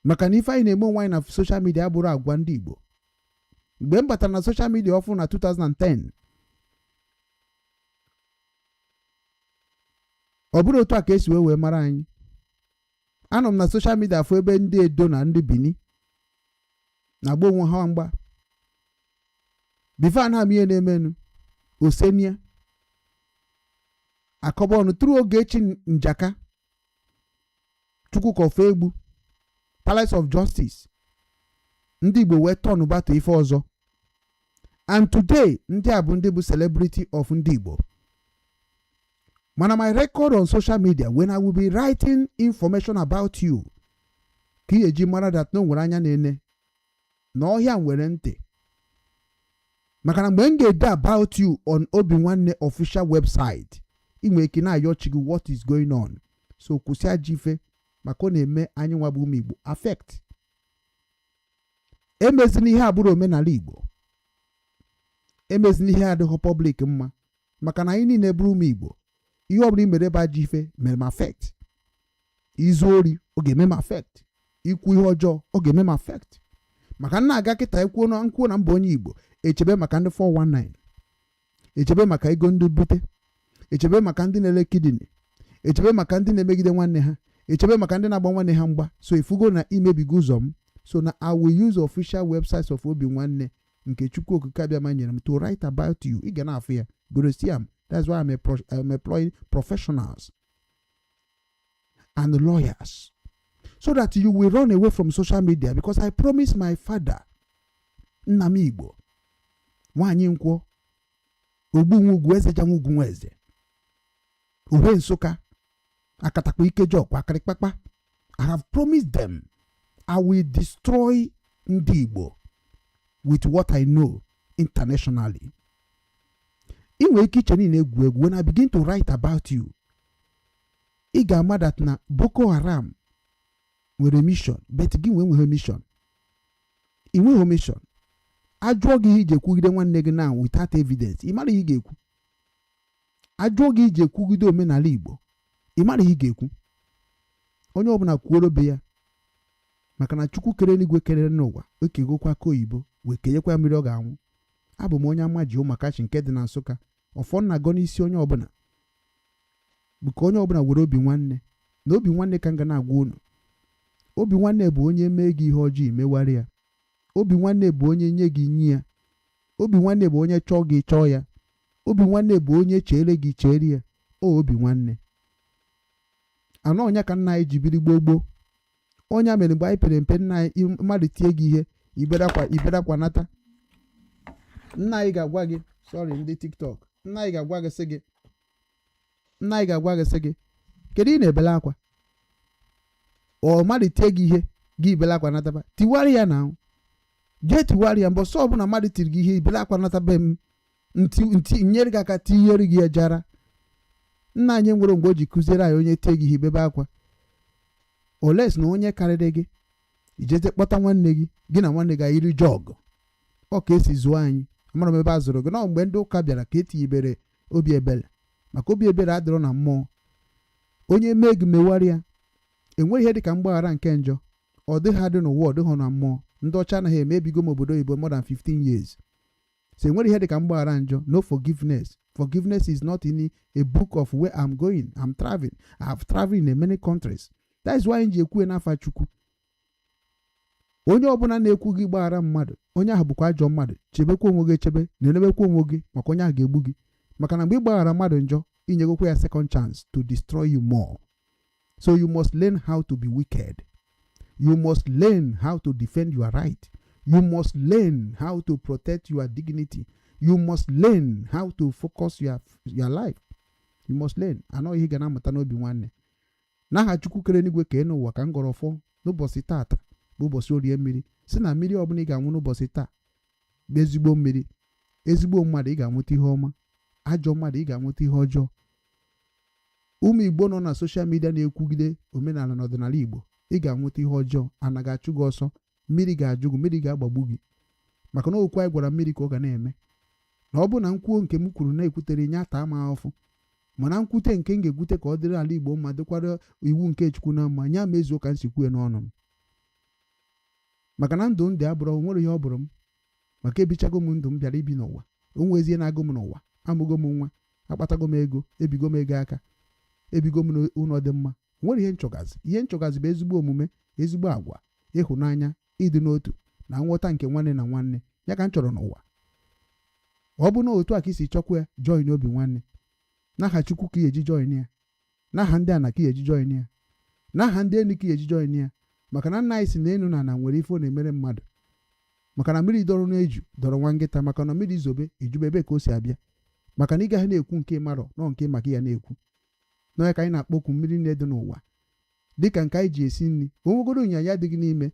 maka na ife anyị na-eme onwe anyị na soshal midia abụrụ agwa ndị Igbo mgbe m batara na soshal midia ọfụ na 2010 ọ bụrụ otu a ka esi wee mara anyị anọ m na soshal midia afọ ebe ndị Edo na ndị Bini na-agba onwe ha mgba bifo na-ama ihe na-emenu osenia akọba ọnụ tụrụ oge echi njaka Chukwu kofe egbu Palace of Justice ndị Igbo wee tọnụ bato ife ọzọ and today ndị a bụ ndị bụ celebrity of ndị Igbo mana my record on social media when I will be writing information about you ka ị eji mara that no nwere anya na-ene na ọhịa nwere ntị maka na mgbe m ga-ede about you on Obinwanne official website ị nwere ike na-ayọ chi gị what is going on so kwụsị ajọ ife maka ọ na-eme anyị nwa bụ ụmụ Igbo affect emezina ihe abụrụ omenala Igbo emezina ihe adịghị public mma maka na anyị niile bụrụ ụmụ Igbo ihe ọ bụla imere ebe ajọ ife mere m affect izu ori ọ ga-eme m affect ikwu ihe ọjọọ ọ ga-eme m affect maka nna aga kịta ekwuo na mba onye Igbo echebe maka ndị 419 echebe maka ego ndị bute echebe maka ndị na-ele kidney echebe maka ndị na-emegide nwanne ha echebe maka ndị na-agba nwanne ha mgba so ifugo na imebigo ụzọ m so na I will use official websites of Obinwanne nke Chukwu okike abịa ma nyere m to write about you ị ga na-afụ ya gorosiam that's why I'm employing professionals and lawyers so that you will run away from social media because I promise my father nna m Igbo nwaanyị nkwọ ogbunwu ugwu eze janwu ugwu nwa eze uwe Nsụka akatakwa ikeji ọkwa akarịkpakpa I have promised them I will destroy ndị Igbo with what I know internationally. Inwe ike iche niile egwu egwu when I begin to write about you ị ga-ama that na Boko Haram nwere mission but gị nwere mission ị nweghị mission ajụọ gị ihe iji ekwugide nwanne gị now without evidence ị mara ihe ị ga-ekwu ajụọ gị iji ekwugide omenala Igbo ị mara ihe ị ga-ekwu onye ọbụla kwuoro be ya maka na Chukwu kere eluigwe kere n'ụwa okegokwa ka oyibo wee kenyekwa mmiri ọ ga-anwụ abụ m onye ama ji ụmụakachi nke dị na Nsụka ọfọ nna gọ n'isi onye ọbụla bụ ka onye ọbụla were Obinwanne na Obinwanne ka m ga na-agwa unu Obinwanne bụ onye mee gị ihe ọjọọ imewara ya Obinwannem bụ onye nye gị nye ya. Obinwannem bụ onye chọọ gị chọọ ya. Obinwannem bụ onye chere gị chere ya. Obinwannem. Anọ onye ka nna anyị ji biri gboo. Onye mere mgbe anyị pere mpe nna anyị mmadụ tie gị ihe iberakwa nata. Nna anyị ga-agwa gị, sorry ndị TikTok, nna anyị ga-agwa gị sị gị kedu ị na-ebele akwa? Ọ mmadụ tie gị ihe gị ibele akwa nataba, tiwari ya na jee tiwari ya. Mbọsọ ọbụla mmadụ tiri gị ihe ibele akwa nataba m nti nyere gị aka tinyere gị ejara. Nna anyị nwere mgbe o ji kụziere anyị onye tie gị ihe ibebe akwa. Oles na onye karịrị gị ijete kpọta nwanne gị na nwanne gị ayiri jọg. Ọ ka esi zụọ anyị. Amara m ebe a zụrụ gị na mgbe ndị ụka bịara ka etinyebere obi ebere, maka obi ebere adịrọ na mmụọ. Onye mee gị mewara ya. Enweghị ihe dịka mgbaghara nke njọ. Ọ dịghị adị n'ụwa, ọ dịghị na mmụọ. Ndị ọcha anaghị eme, ebigo m obodo oyibo more than 15 years. So enweghị ihe dịka mgbaghara njọ. No forgiveness. Forgiveness is not in a book of where I'm going. I'm traveling. I have traveled in many countries. That is why nji ekwu n'afa Chukwu. Onye ọbụla na-ekwu gị gbaghara mmadụ, onye ahụ bụkwa ajọ mmadụ. Chebekwa onwe gị echebe, na-enebekwa onwe gị maka onye ahụ ga-egbu gị. Maka na mgbe ị gbaghara mmadụ njọ, inyegokwa ya second chance to destroy you more. So you must learn how to be wicked. You must learn how to defend your right. You must learn how to protect your dignity. You must learn how to focus your life. You must learn. Anọ ihe ga na-amụta n'obi nwanne. N'aha Chukwu kere n'igwe ka n'ụwa ka ngọrọfọ n'ụbọchị tata bụ ụbọchị orie mmiri. Si na mmiri ọbụla ị ga-anwụ n'ụbọchị taa bụ ezigbo mmiri. Ezigbo mmadụ ị ga-anwụta ihe ọma. Ajọ mmadụ ị ga-anwụta ihe ọjọọ. Ụmụ Igbo nọ na soshal midia na-ekwugide omenala na ọdịnala Igbo, ị ga-anwụta ihe ọjọọ. Ana ga-achụ gị ọsọ. Mmiri ga-ajụ gị, mmiri ga-agbagbu gị. Maka na okwu anyị gwara mmiri ka ọ ga na-eme. Na ọ bụ na nkwuo nke m kwuru na-ekwutere nye ata ama ahụfụ, mana nkwute nke m ga-ekwute ka ọ dịrị ala Igbo mma, dịkwara iwu nke Chukwu na mma, nya mezuo ka m si kwue n'ọnụ m. Maka na ndụ m dị abụrụ, nwere ihe ọ bụrụ m. Maka ebichago m ndụ m bịara ibi n'ụwa. O nwezie na-agụ m n'ụwa. Amụgo m nwa, akpatago m ego, ebigo m ego aka, ebigo m n'ụlọ dị mma. Nwere ihe nchọgazi. Ihe nchọgazi bụ ezigbo omume, ezigbo agwa, ịhụnanya, ịdị n'otu na nghọta nke nwanne na nwanne. Ya ka m chọrọ n'ụwa. Ọ bụ na otu a ka isi chọkwa ya, join Obinwannem. N'aha Chukwu ka eji join ya. N'aha ndị ana ka eji join ya. N'aha ndị enu ka eji join ya. Maka na nna anyị si na enu na ana nwere ife ọ na-emere mmadụ. Maka na mmiri dọrọ n'eju dọrọ nwa nkịta. Maka na mmiri zobe ejube ebe ka o si abịa. Maka na ị gaghị na-ekwu nke marọ nọ nke maka ya na-ekwu. N'ọya ka anyị na-akpọkwu mmiri na-edo n'ụwa dịka nke anyị ji esi nri. Onwegoro ịnyanya adịghị n'ime,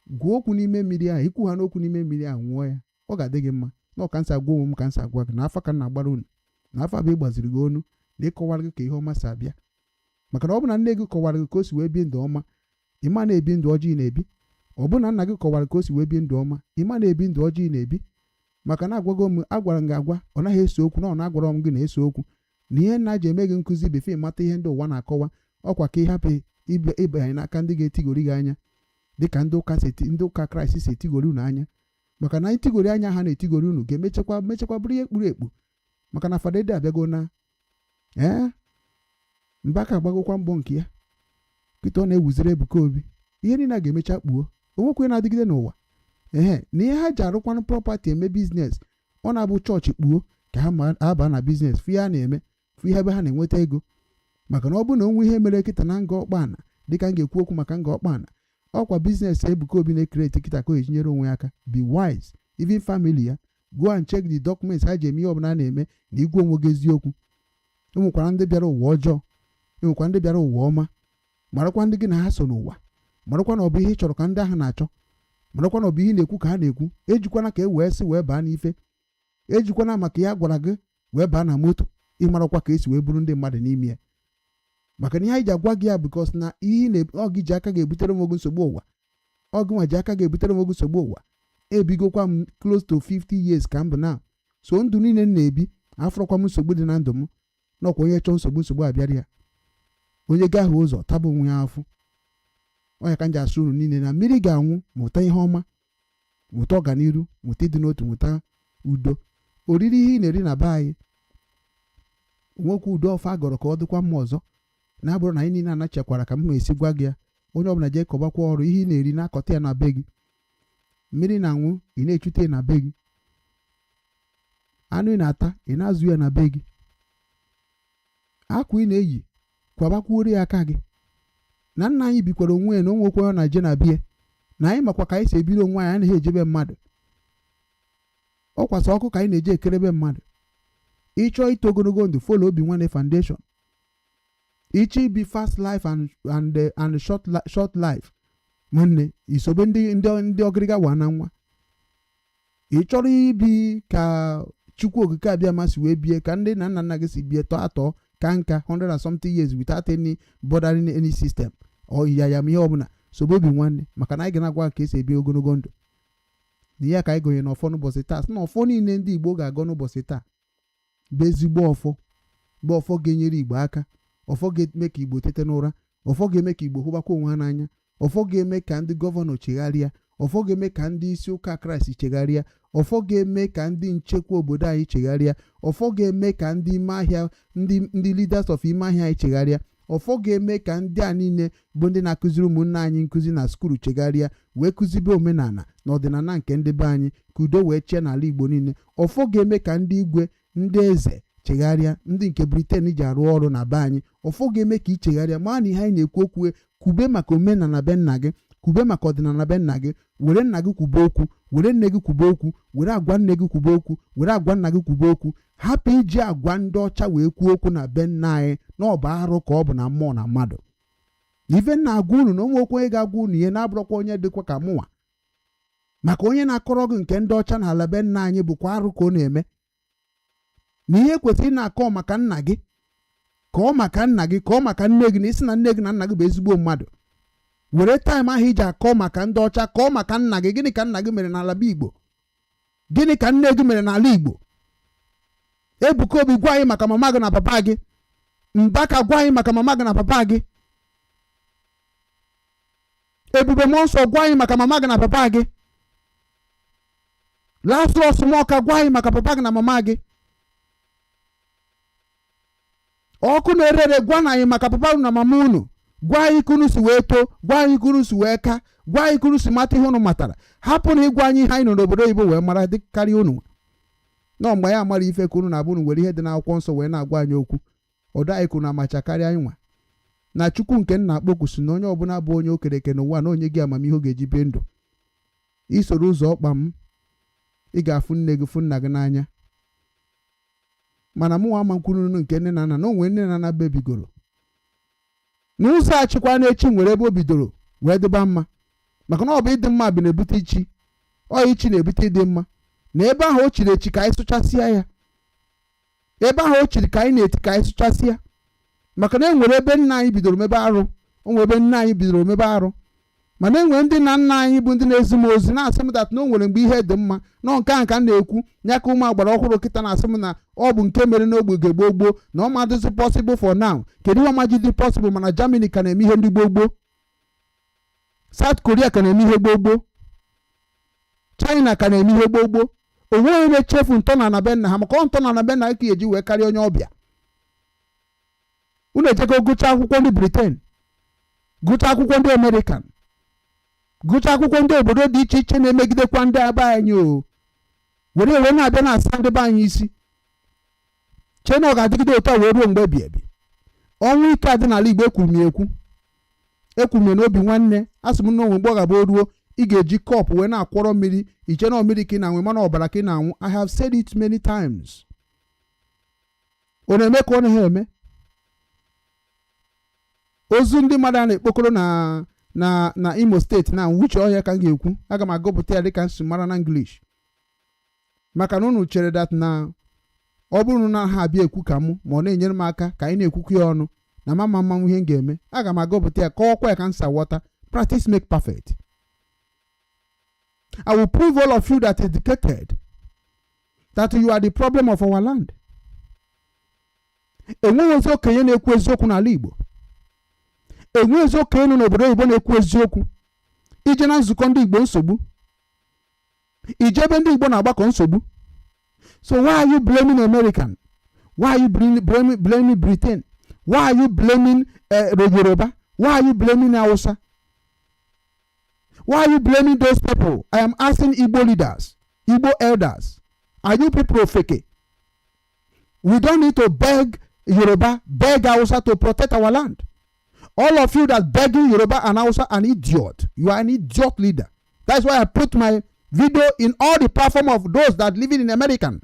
gwuo okwu n'ime mmiri ahụ, ikwu ha n'okwu n'ime mmiri ahụ, nwụọ ya, ọ ga-adị gị mma. Na ọ ka nsị agwa onwe m ka nsị agwa gị na afa ka na-agbara unu, na afa bụ ịgbaziri gị onu na ịkọwara gị ka ihe ọma si abịa. Maka na ọ bụ na nne gị kọwara gị ka o si wee bie ndụ ọma, ịma na-ebi ndụ ọjọọ na-ebi. Ọ bụ na nna gị kọwara ka o si wee bie ndụ ọma, ịma na-ebi ndụ ọjọọ na-ebi. Maka na agwago m, agwara m gị agwa, ọ naghị eso okwu, na ọ na-agwara m gị na-eso okwu. Na ihe nna ji eme gị nkụzi befe mata ihe ndị ụwa na-akọwa, ọkwa ka ị hapụ ịbanye n'aka ndị ga-etigori gị anya, dịka ndị ụka Kraịst si etigori unu anya. Maka na itigori anya ha na-etigori unu ga-emechakwa bụrụ ihe kpuru ekpu. Maka na Fada Ede abịago na Mbaka agbagokwa mbọ nke ya, kịta ọ na-ewuziri Ebuka Obi. Ihe niile a ga-emecha kpuo, onwekwe na-adịgide n'ụwa. Na ihe ha ji arụkwanụ prọpati eme biznes, ọ na-abụ chọọchị kpuo ka ha aba na biznes fụ ya na-eme, fụ ihe ebe ha na-enweta ego. Maka na ọ bụ na onwe ihe mere kịta na nga ọkpana, dịka m ga-ekwu okwu maka nga ọkpana, ọkwa biznes Ebuka Obi na-ekreti kịta ka o eji nyere onwe ya aka. Be wise, even family ya, go and check the documents ha ji eme ihe ọbụla na-eme, na igwe onwe gị eziokwu. Enwekwara ndị bịara ụwa ọjọọ, enwekwa ndị bịara ụwa ọma. Marakwa ndị gị na ha so n'ụwa, marakwa na ọ bụ ihe ị chọrọ ka ndị ahụ na-achọ, marakwa na ọ bụ ihe na-ekwu ka ha na-ekwu. Ejikwana ka e wee sị wee baa n'ife, ejikwana maka ya gwara gị wee baa na moto, ịmarakwa ka esi wee bụrụ ndị mmadụ n'ime ya. Maka na ihe anyị ji agwa gị ya bikos na ihe ọ gị ji aka ga-ebutere m ogo nsogbu ụwa, ọ gị nwa ji aka ga-ebutere m ogo nsogbu ụwa. Ebigokwa m close to 50 years ka m bụ na, so ndụ niile m na-ebi afọrọkwa m nsogbu dị na ndụ m. N'ọkwa onye chọọ nsogbu abịara ya, onye gaa ahụ ụzọ taba onwe ya afụ. Onye ka m ji asụ unu niile na mmiri ga-anwụ, mụta ihe ọma, mụta ọganiru, mụta ịdị n'otu, mụta udo. Oriri ihe ị na-eri na be anyị, nwekwa udo ọfa agọrọ ka ọ dịkwa mma ọzọ. Na-abụrụ na anyị niile anachekwara ka m esi gwa gị ya, onye ọbụla jee kọbakwa ọrụ ihe ị na-eri na-akọta ya na be gị. mmiri na-anwụ ị na-echute na be gị, anụ ị na-ata ị na-azụ ya na be gị, akwa ị na-eyi kwabakwuori ya aka gị. Na nna anyị bikwara onwe ya na onwekwe ọ na-eje na bie, na anyị makwa ka anyị si ebiri onwe anyị anaghị ejebe mmadụ. Ọ kwasa ọkụ ka anyị na-eje ekerebe mmadụ. Ịchọ ito ogologo ndụ follow Obinwannem Foundation. Ịchọ ibi fast life and short life, nwanne isobe ndị ọgịrịga wa na nwa. Ị chọrọ ibi ka Chukwu Okike abịa masị wee bie, ka ndị na nna gị si bie tọọ atọ ka nka 100 and something years without any bothering any system or yayam ihe ọbụla, sobe Obinwannem, maka na anyị ga na-agwa ka esi ebi ogologo ndụ. Na ya ka anyị gonye n'ọfọ n'ụbọchị taa, sị na ọfọ niile ndị Igbo ga-agọ n'ụbọchị taa bụ ezigbo ọfọ, bụ ọfọ ga-enyere Igbo aka, ọfọ ga-eme ka Igbo tete n'ụra, ọfọ ga-eme ka Igbo hụbakwa onwe ha n'anya, ọfọ ga-eme ka ndị gọvanọ chegharịa, ọfọ ga-eme ka ndị isi ụka Kraịst chegharịa, ọfọ ga-eme ka ndị nchekwa obodo anyị chegharịa, ọfọ ga-eme ka ndị ime ahịa ndị leaders of ime ahịa anyị chegharịa, ọfọ ga-eme ka ndị a niile bụ ndị na-akụziri ụmụnne anyị nkụzi na skuulu chegharịa, wee kụzibe omenala na ọdịnala nke ndị be anyị, ka udo wee chie n'ala Igbo niile. Ọfọ ga-eme ka ndị igwe, ndị eze chegharịa, ndị nke Britain ji arụ ọrụ na be anyị. Ọfọ ga-eme ka ị chegharịa, maa na ihe anyị na-ekwu okwu, kwube maka omenala be nna gị, kwube maka ọdịnala be nna gị, were nna gị kwube okwu, were nne gị kwube okwu, were agwa nne gị kwube okwu, were agwa nna gị kwube okwu. Hapụ iji agwa ndị ọcha wee kwuo okwu na be nna anyị na ọ bụ arụ ka ọ bụ na mmụọ na mmadụ. Ife nna agwa unu na onwe okwu onye ga-agwa unu ihe na-abụrụkwa onye dịkwa ka mụnwa, maka onye na-akọrọ gị nke ndị ọcha na ala be nna anyị bụkwa arụ ka ọ na-eme. Na ihe kwesịrị na-akọ maka nna gị, kọọ maka nna gị, kọọ maka nne gị, na isi na nne gị na nna gị bụ ezigbo mmadụ. Were taịm ahụ iji akọ maka ndị ọcha, kọọ maka nna gị. Gịnị ka nna gị mere n'ala be Igbo? Gịnị ka nne gị mere n'ala Igbo? Ebuka Obi gwa anyị maka mama gị na papa gị. Mbaka gwa anyị maka mama gị na papa gị. Ebube Mmụọ Nsọ gwa anyị maka mama gị na papa gị. Lazarus Moka gwa anyị maka papa gị na mama gị. Ọkụ na-erere gwa anyị maka papa unu na mama unu. Gwa anyị ka unu si wee too, gwa anyị ka unu si wee ka, gwa anyị ka unu si mata ihe unu matara. Hapụ na ịgwa anyị ihe anyị nọ n'obodo oyibo wee mara dị karịa unu. Nọ mgbe ya mara ife ka unu na-abụ unu were ihe dị n'akwụkwọ nsọ wee na-agwa anyị okwu. Ọdọ anyị kwuru na amacha karịa anyị nwa. Na Chukwu nke nna akpọku si na onye ọbụla bụ onye okereke n'ụwa na onye gị amamihe ọ ga-eji bie ndụ. Isoro ụzọ ọkpa m, ị ga-afụ nne gị fụ nna gị n'anya. Mana mụ ama nkwuru nke nne na nna na onwe nne na nna bebigoro. N'ụzọ achịkwa n'echi nwere ebe o bidoro wee dịba mma, maka na ọ bụ ịdị mma bụ na-ebute ichi, ọ ichi na-ebute ịdị mma. Na ebe ahụ o chiri echi ka anyị sụchasịa ya, ebe ahụ o chiri ka anyị na-eti ka anyị sụchasịa, maka na enwere ebe nna anyị bidoro mebe arụ, onwe ebe nna anyị bidoro mebe arụ. Mana enwere ndị na nna anyị bụ ndị na-ezi m ozi na-asị m dat na o nwere mgbe ihe dị mma, na nke a ka m na-ekwu nya ka ụmụ agbara ọhụrụ kịta na-asị m na ọ bụ nke mere n'ogbe gboo gboo na ọ madịzi possible for now. Kedu ihe ọmaji dị possible? Mana Germany ka na-eme ihe ndị gboo gboo, South Korea ka na-eme ihe gboo gboo, China ka na-eme ihe gboo gboo. Onwe onye na-echefu ntọala na be nna ha, maka ọ ntọala na be nna ka eji wee karịa onye ọbịa. Unu ejego gụchaa akwụkwọ ndị Britain, gụchaa akwụkwọ ndị American, gụchaa akwụkwọ ndị obodo dị iche iche na-emegidekwa ndị aba anyị o, were ewe na-abịa na-asa ndị be anyị isi. Chee na ọ ga-adịgide otu a wee ruo mgbe ebi ebi. Ọnwụ ike adị n'ala Igbo ekwuru m ekwu, ekwuru m na Obinwannem asị m na onwe mgbe ọ ga-abụ ruo ị ga-eji kọpụ wee na-akwọrọ mmiri, iche na mmiri ka ị na-anwụ mana ọbara ka ị na-anwụ. I have said it many times. Ọ na-eme ka ọ naghị eme. Ozu ndị mmadụ a na-ekpokọrọ na Imo steeti na wuche ọhịa ka m ga-ekwu, aga m agụpụta ya dịka nsị mara na English, maka na unu chere dat na ọ bụrụ na ha abịa ekwu ka mụ ma ọ na-enyere m aka ka anyị na-ekwukwu ya ọnụ na mama mmanwụ ihe m ga-eme. Aga m agụpụta ya kọwakwa ya ka nsa ghọta. Practice make perfect. I will prove all of you that educated that you are the problem of our land. Enweghị ezi okenye na-ekwu eziokwu n'ala Igbo. Enweghị ezi okenye nọ n'obodo Igbo na-ekwu eziokwu. Ije na nzukọ ndị Igbo nsogbu, ije ebe ndị Igbo na-agbakọ nsogbu. So why are you blaming American? Why are you blaming Britain? Why are you blaming Yoruba? Why are you blaming Hausa? Why are you blaming those people? I am asking Igbo leaders, Igbo elders. Are you people fake? We don't need to beg Yoruba, beg Hausa to protect our land. All of you that begging Yoruba and Hausa an idiot. You are an idiot leader. That's why I put my video in all the platform of those that living in American.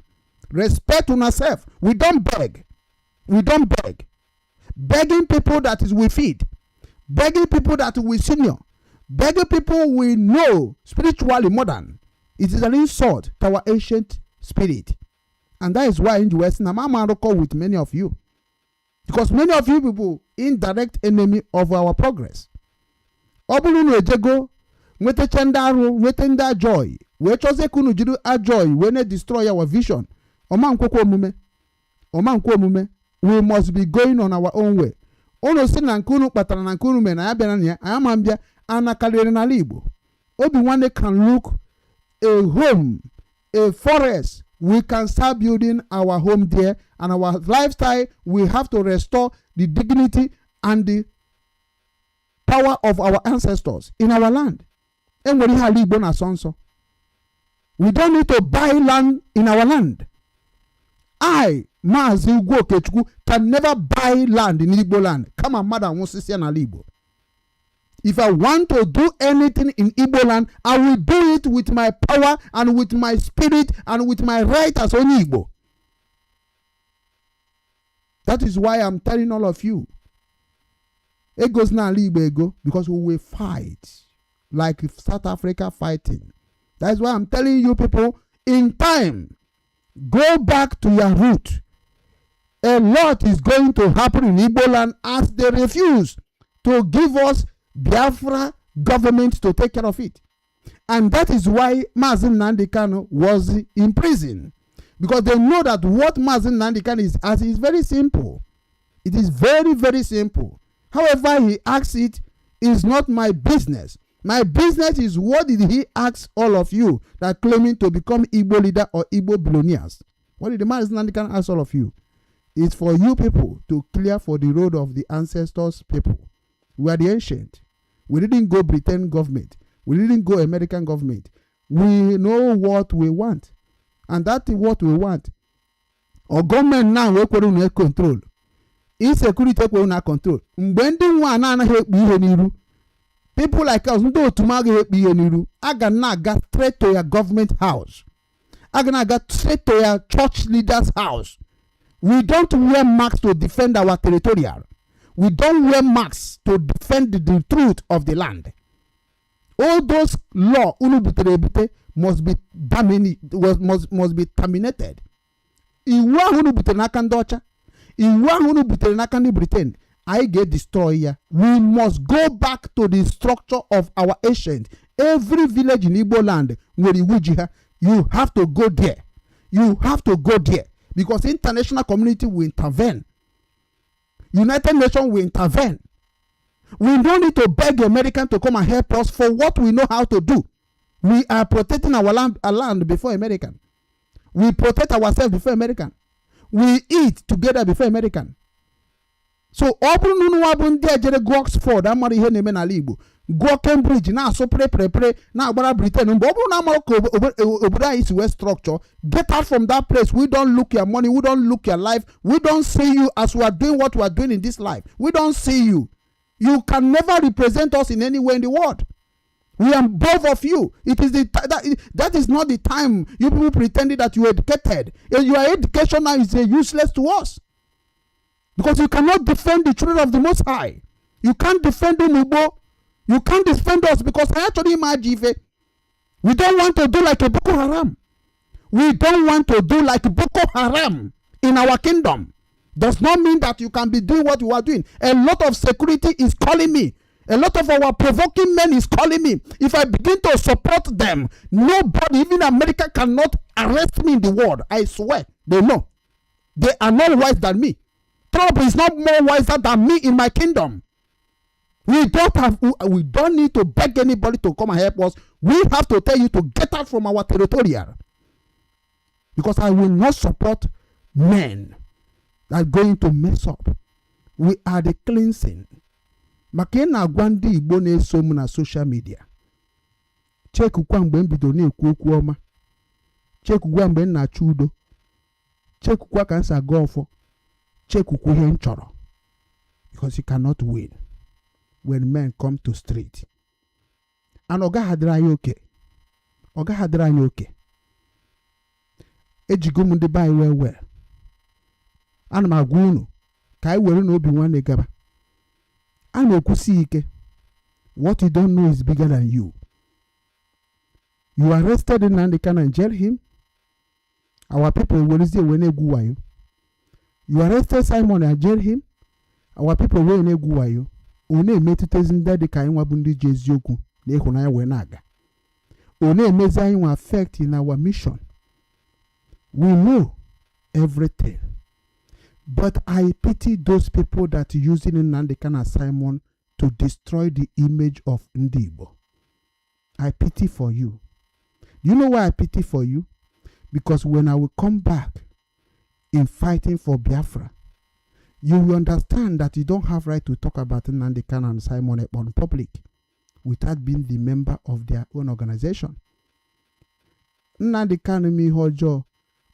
Respect on ourselves. We don't beg. We don't beg. Begging people that is we feed. Begging people that we senior. Begging people we know spiritually modern. It is an insult to our ancient spirit. And that is why in the West, I'm with many of you. Because many of you people indirect enemy of our progress. Obulunu ejego nwete chendaru nwete nda joy we chose kunu jiru a joy when they destroy our vision. Omankwo omume. We must be going on our own way. Ono si na nkunu kpatara na nkunu me na ya bịa na ya amambia anakalere na Igbo. Obinwannem can look a home, a forest. We can start building our home there, and our lifestyle, we have to restore the dignity and the power of our ancestors in our land. And we don't need to buy land in our land. I, Mazi Ugwo Okechukwu, can never buy land in Igbo land. Come on, madam, Igbo. If I want to do anything in Igbo land, I will do it with my power and with my spirit and with my right as an Igbo. That is why I'm telling all of you. It goes now Igbo because we will fight like South Africa fighting. That's why I'm telling you people, in time, go back to your root. A lot is going to happen in Igbo land as they refuse to give us Biafra government to take care of it. And that is why Mazin Nnamdi Kanu was in prison. Because they know that what Mazin Nnamdi Kanu is very simple. It is very, very simple. However he asks it is not my business. My business is what did he ask all of you that claiming to become Igbo leader or Igbo billionaires. What did the Mazin Nnamdi Kanu ask all of you? It's for you people to clear for the road of the ancestors people. We are the ancient. We didn't go Britain government. We didn't go American government. We know what we want. And that is what we want. Our government now we couldn't control. Insecurity we not control. Mbending one na help me. People like us don't to help me. I gonna get straight to your government house. I gonna get straight to your church leader's house. We don't wear masks to defend our territorial. We don't wear masks to defend the truth of the land. All those law must be must be terminated. Britain, I get destroyer. We must go back to the structure of our ancient. Every village in Igbo land, you have to go there. You have to go there because international community will intervene. United Nations will intervene. We don't need to beg the Americans to come and help us for what we know how to do. We are protecting our land before American. We protect ourselves before American. We eat together before American. So open nunu there jere go Oxford amari ihe na-eme n'ala Igbo. Go Cambridge na so pray na agbara Britain. Mgbe obu na amaro ko obodo anyị si we structure. Get out from that place. We don't look your money. We don't look your life. We don't see you as we are doing what we are doing in this life. We don't see you. You can never represent us in any way in the world. We are both of you. It is that is not the time you people pretending that you are educated. Your education now is useless to us. Because you cannot defend the children of the Most High. You can't defend Umubo. You can't defend us because I actually imagine we don't want to do like a Boko Haram. We don't want to do like Boko Haram in our kingdom. Does not mean that you can be doing what you are doing. A lot of security is calling me. A lot of our provoking men is calling me. If I begin to support them, nobody, even America, cannot arrest me in the world. I swear. They know. They are not wise than me. Trump is not more wiser than me in my kingdom. We don't need to beg anybody to come and help us. We have to tell you to get out from our territorial. Because I will not support men that are going to mess up. We are the cleansing. Makena Gwandi Igbo na-eso m na social media. chekukwa mgbe m bido na-ekwu okwu ọma, chekukwa mgbe m na-achọ udo, chekukwa ka m si aga ọfọ, chekukwa ihe m chọrọ, because you cannot win when men come to street. And ọ gaghị adịrị anyị oke, ọ gaghị adịrị anyị oke. Ejigo m ndị be anyị well. Ana m agwa unu ka anyị were n'obi nwanne gaba. A na-ekwusi ike. What you don't know is bigger than you. You arrested Nnamdi Kanu and jail him. Our people will say when they go wayo. You arrested Simon and jail him. Our people will say go wayo. One metutezi ndadi ka inwa bundi jezioku na ehunanya wenaga. One meza inwa affect in our mission. We know everything. But I pity those people that using Nnamdi Kanu and Simon to destroy the image of Ndi Igbo. I pity for you. You know why I pity for you? Because when I will come back in fighting for Biafra, you will understand that you don't have right to talk about Nnamdi Kanu and Simon Ekpa in public without being the member of their own organization. Nnamdi Kanu mi hojo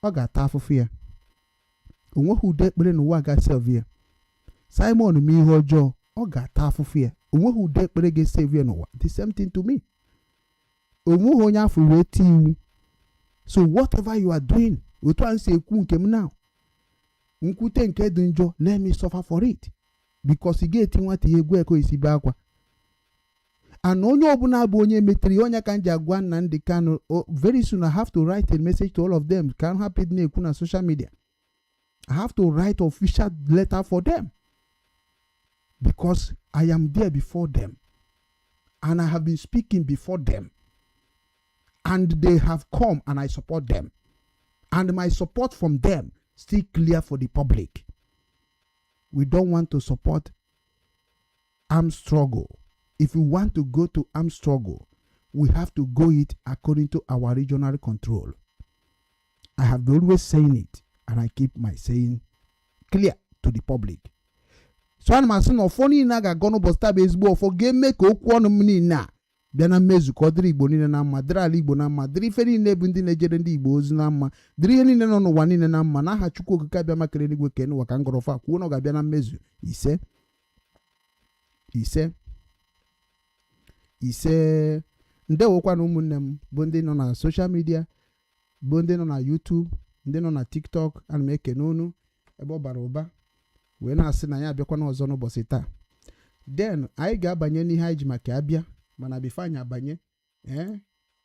oga tafufu ya. Onwe hu dekpere n'ụwa ga save. Simon mi hojo oga tafufu ya. Onwe hu dekpere ga save n'ụwa. The same thing to me. Onwe hu onye afu weti iwu. So whatever you are doing, otu an se ekwu nke m now. Nkwute nke dị njọ, let me suffer for it. Because ị ga-eti nwata egwu eko isi be akwa. And onye ọbụla bụ onye metri onye ka nji agwa Nnamdi Kanu, very soon I have to write a message to all of them. Can happen na-ekwu na social media. I have to write official letter for them. Because I am there before them. And I have been speaking before them. And they have come and I support them. And my support from them still clear for the public. We don't want to support armed struggle. If we want to go to armed struggle, we have to go it according to our regional control. I have been always saying it, and I keep my saying clear to the public. So I'm asking of funny naga gono bosta baseball for game make okwu onu mni na bịa na mmezu ka ọ dịrị Igbo niile na mma, dịrị ala Igbo na mma, dịrị ife niile bụ ndị na-ejere ndị Igbo ozi na mma, dịrị ihe niile nọ n'ụwa niile na mma, n'aha Chukwu okike abịa makere eluigwe ka n'ụwa ka ngọrọfa kwuo na ọ ga-abịa na mmezu. Ise ndewokwa na ụmụnne m bụ ndị nọ na social media, bụ ndị nọ na YouTube, ndị nọ na TikTok. Ana m ekene unu ebe ọ bara ụba wee na-asị na ya abịakwa n'ọzọ n'ụbọchị taa. Then anyị ga-abanye n'ihe anyị ji maka abịa, mana bifo anyị abanye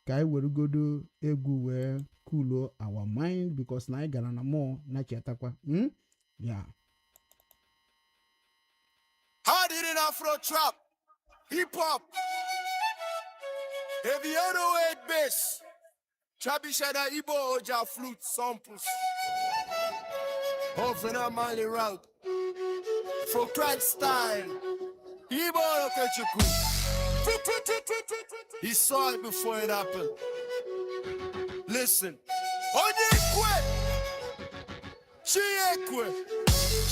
ka anyị werugodo egwu wee cool our mind, because na anyị gara na mmụọ na chetakwa. Yeah. Hard hitting Afro trap, hip hop, heavy 808 bass, traditional Igbo Oja flute samples. Open up my route, for crack style, Igbo Okechukwu. He saw it before it happened. Listen,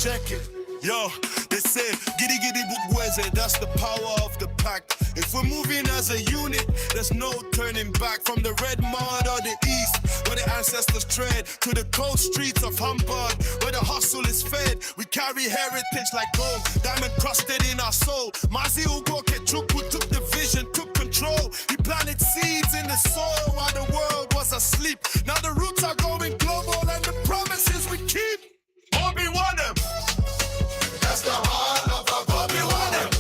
check it. Yo, they say, giddy giddy bugweze, that's the power of the pack. If we're moving as a unit, there's no turning back. From the red mud or the east, where the ancestors tread, to the cold streets of Hamburg, where the hustle is fed. We carry heritage like gold, diamond crusted in our soul. Mazi Ugo Kechukwu took the vision, took control. He planted seeds in the soil while the world was asleep. Now the roots are going global and the promises we keep. Obinwannem. That's the heart of our Obinwannem.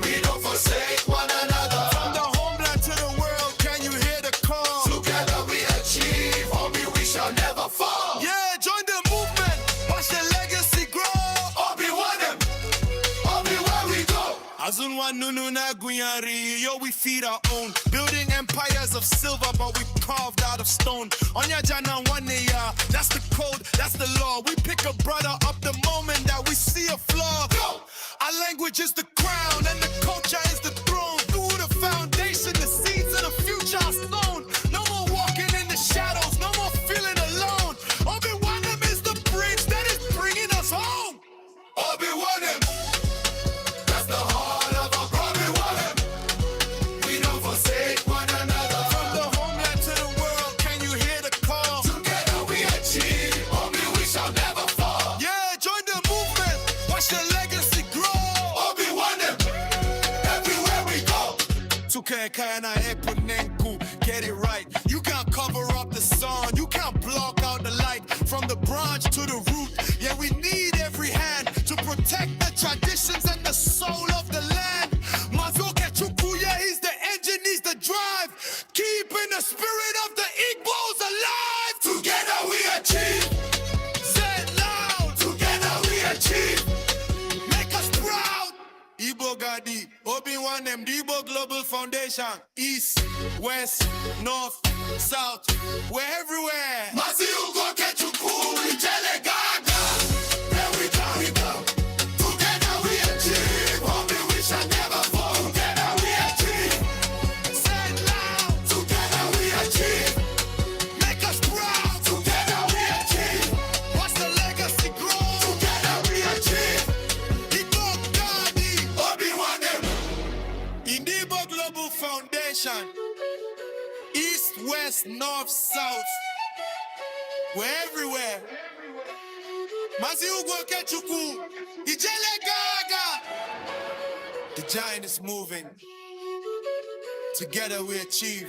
We don't forsake one another. From the homeland to the world, can you hear the call? Together we achieve, homie, we shall never fall. Yeah, join the movement, watch the legacy grow. Obinwannem, where we go. Azunwa nunu na gunyari, yo, we feed our own. Building empires of silver, but we carved out of stone. Onya jana waneya, that's the code, that's the law. We pick a brother up the moment that we see a flaw. Go! Our language is the crown and the culture is the throne. Through the foundation, the seeds of the future are sown. No more walking in the shadows, no more feeling alone. Obinwannem is the bridge that is bringing us home. Obinwannem, that's the heart of our Obinwannem. We don't forsake one another. Ukekana Epunenku, get it right. You can't cover up the sun, you can't block out the light. From the branch to the root, yeah, we need every hand to protect the traditions and the soul of the land. Mazoke Chukuya, he's the engine, he's the drive, keeping the spirit of the Igbos alive. Together we achieve. Say it loud. Together we achieve. Make us proud. Igbo Gadi, Obinwannem, the IGBO Global Foundation. East, West, North, South, we're everywhere. Maziugo Kechuku, Ijele Gaga. There we go. Together we achieve. Homie, we shall never fall. Together we achieve. Say it loud. Together we achieve. Make us proud. Together we achieve. Watch the legacy grow. Together we achieve. Igbo Gadi, Obinwannem. In the IGBO Global Foundation. East, West, North, South. We're everywhere. Maziugo Kechuku, Ijele Gaga. The giant is moving. Together we achieve.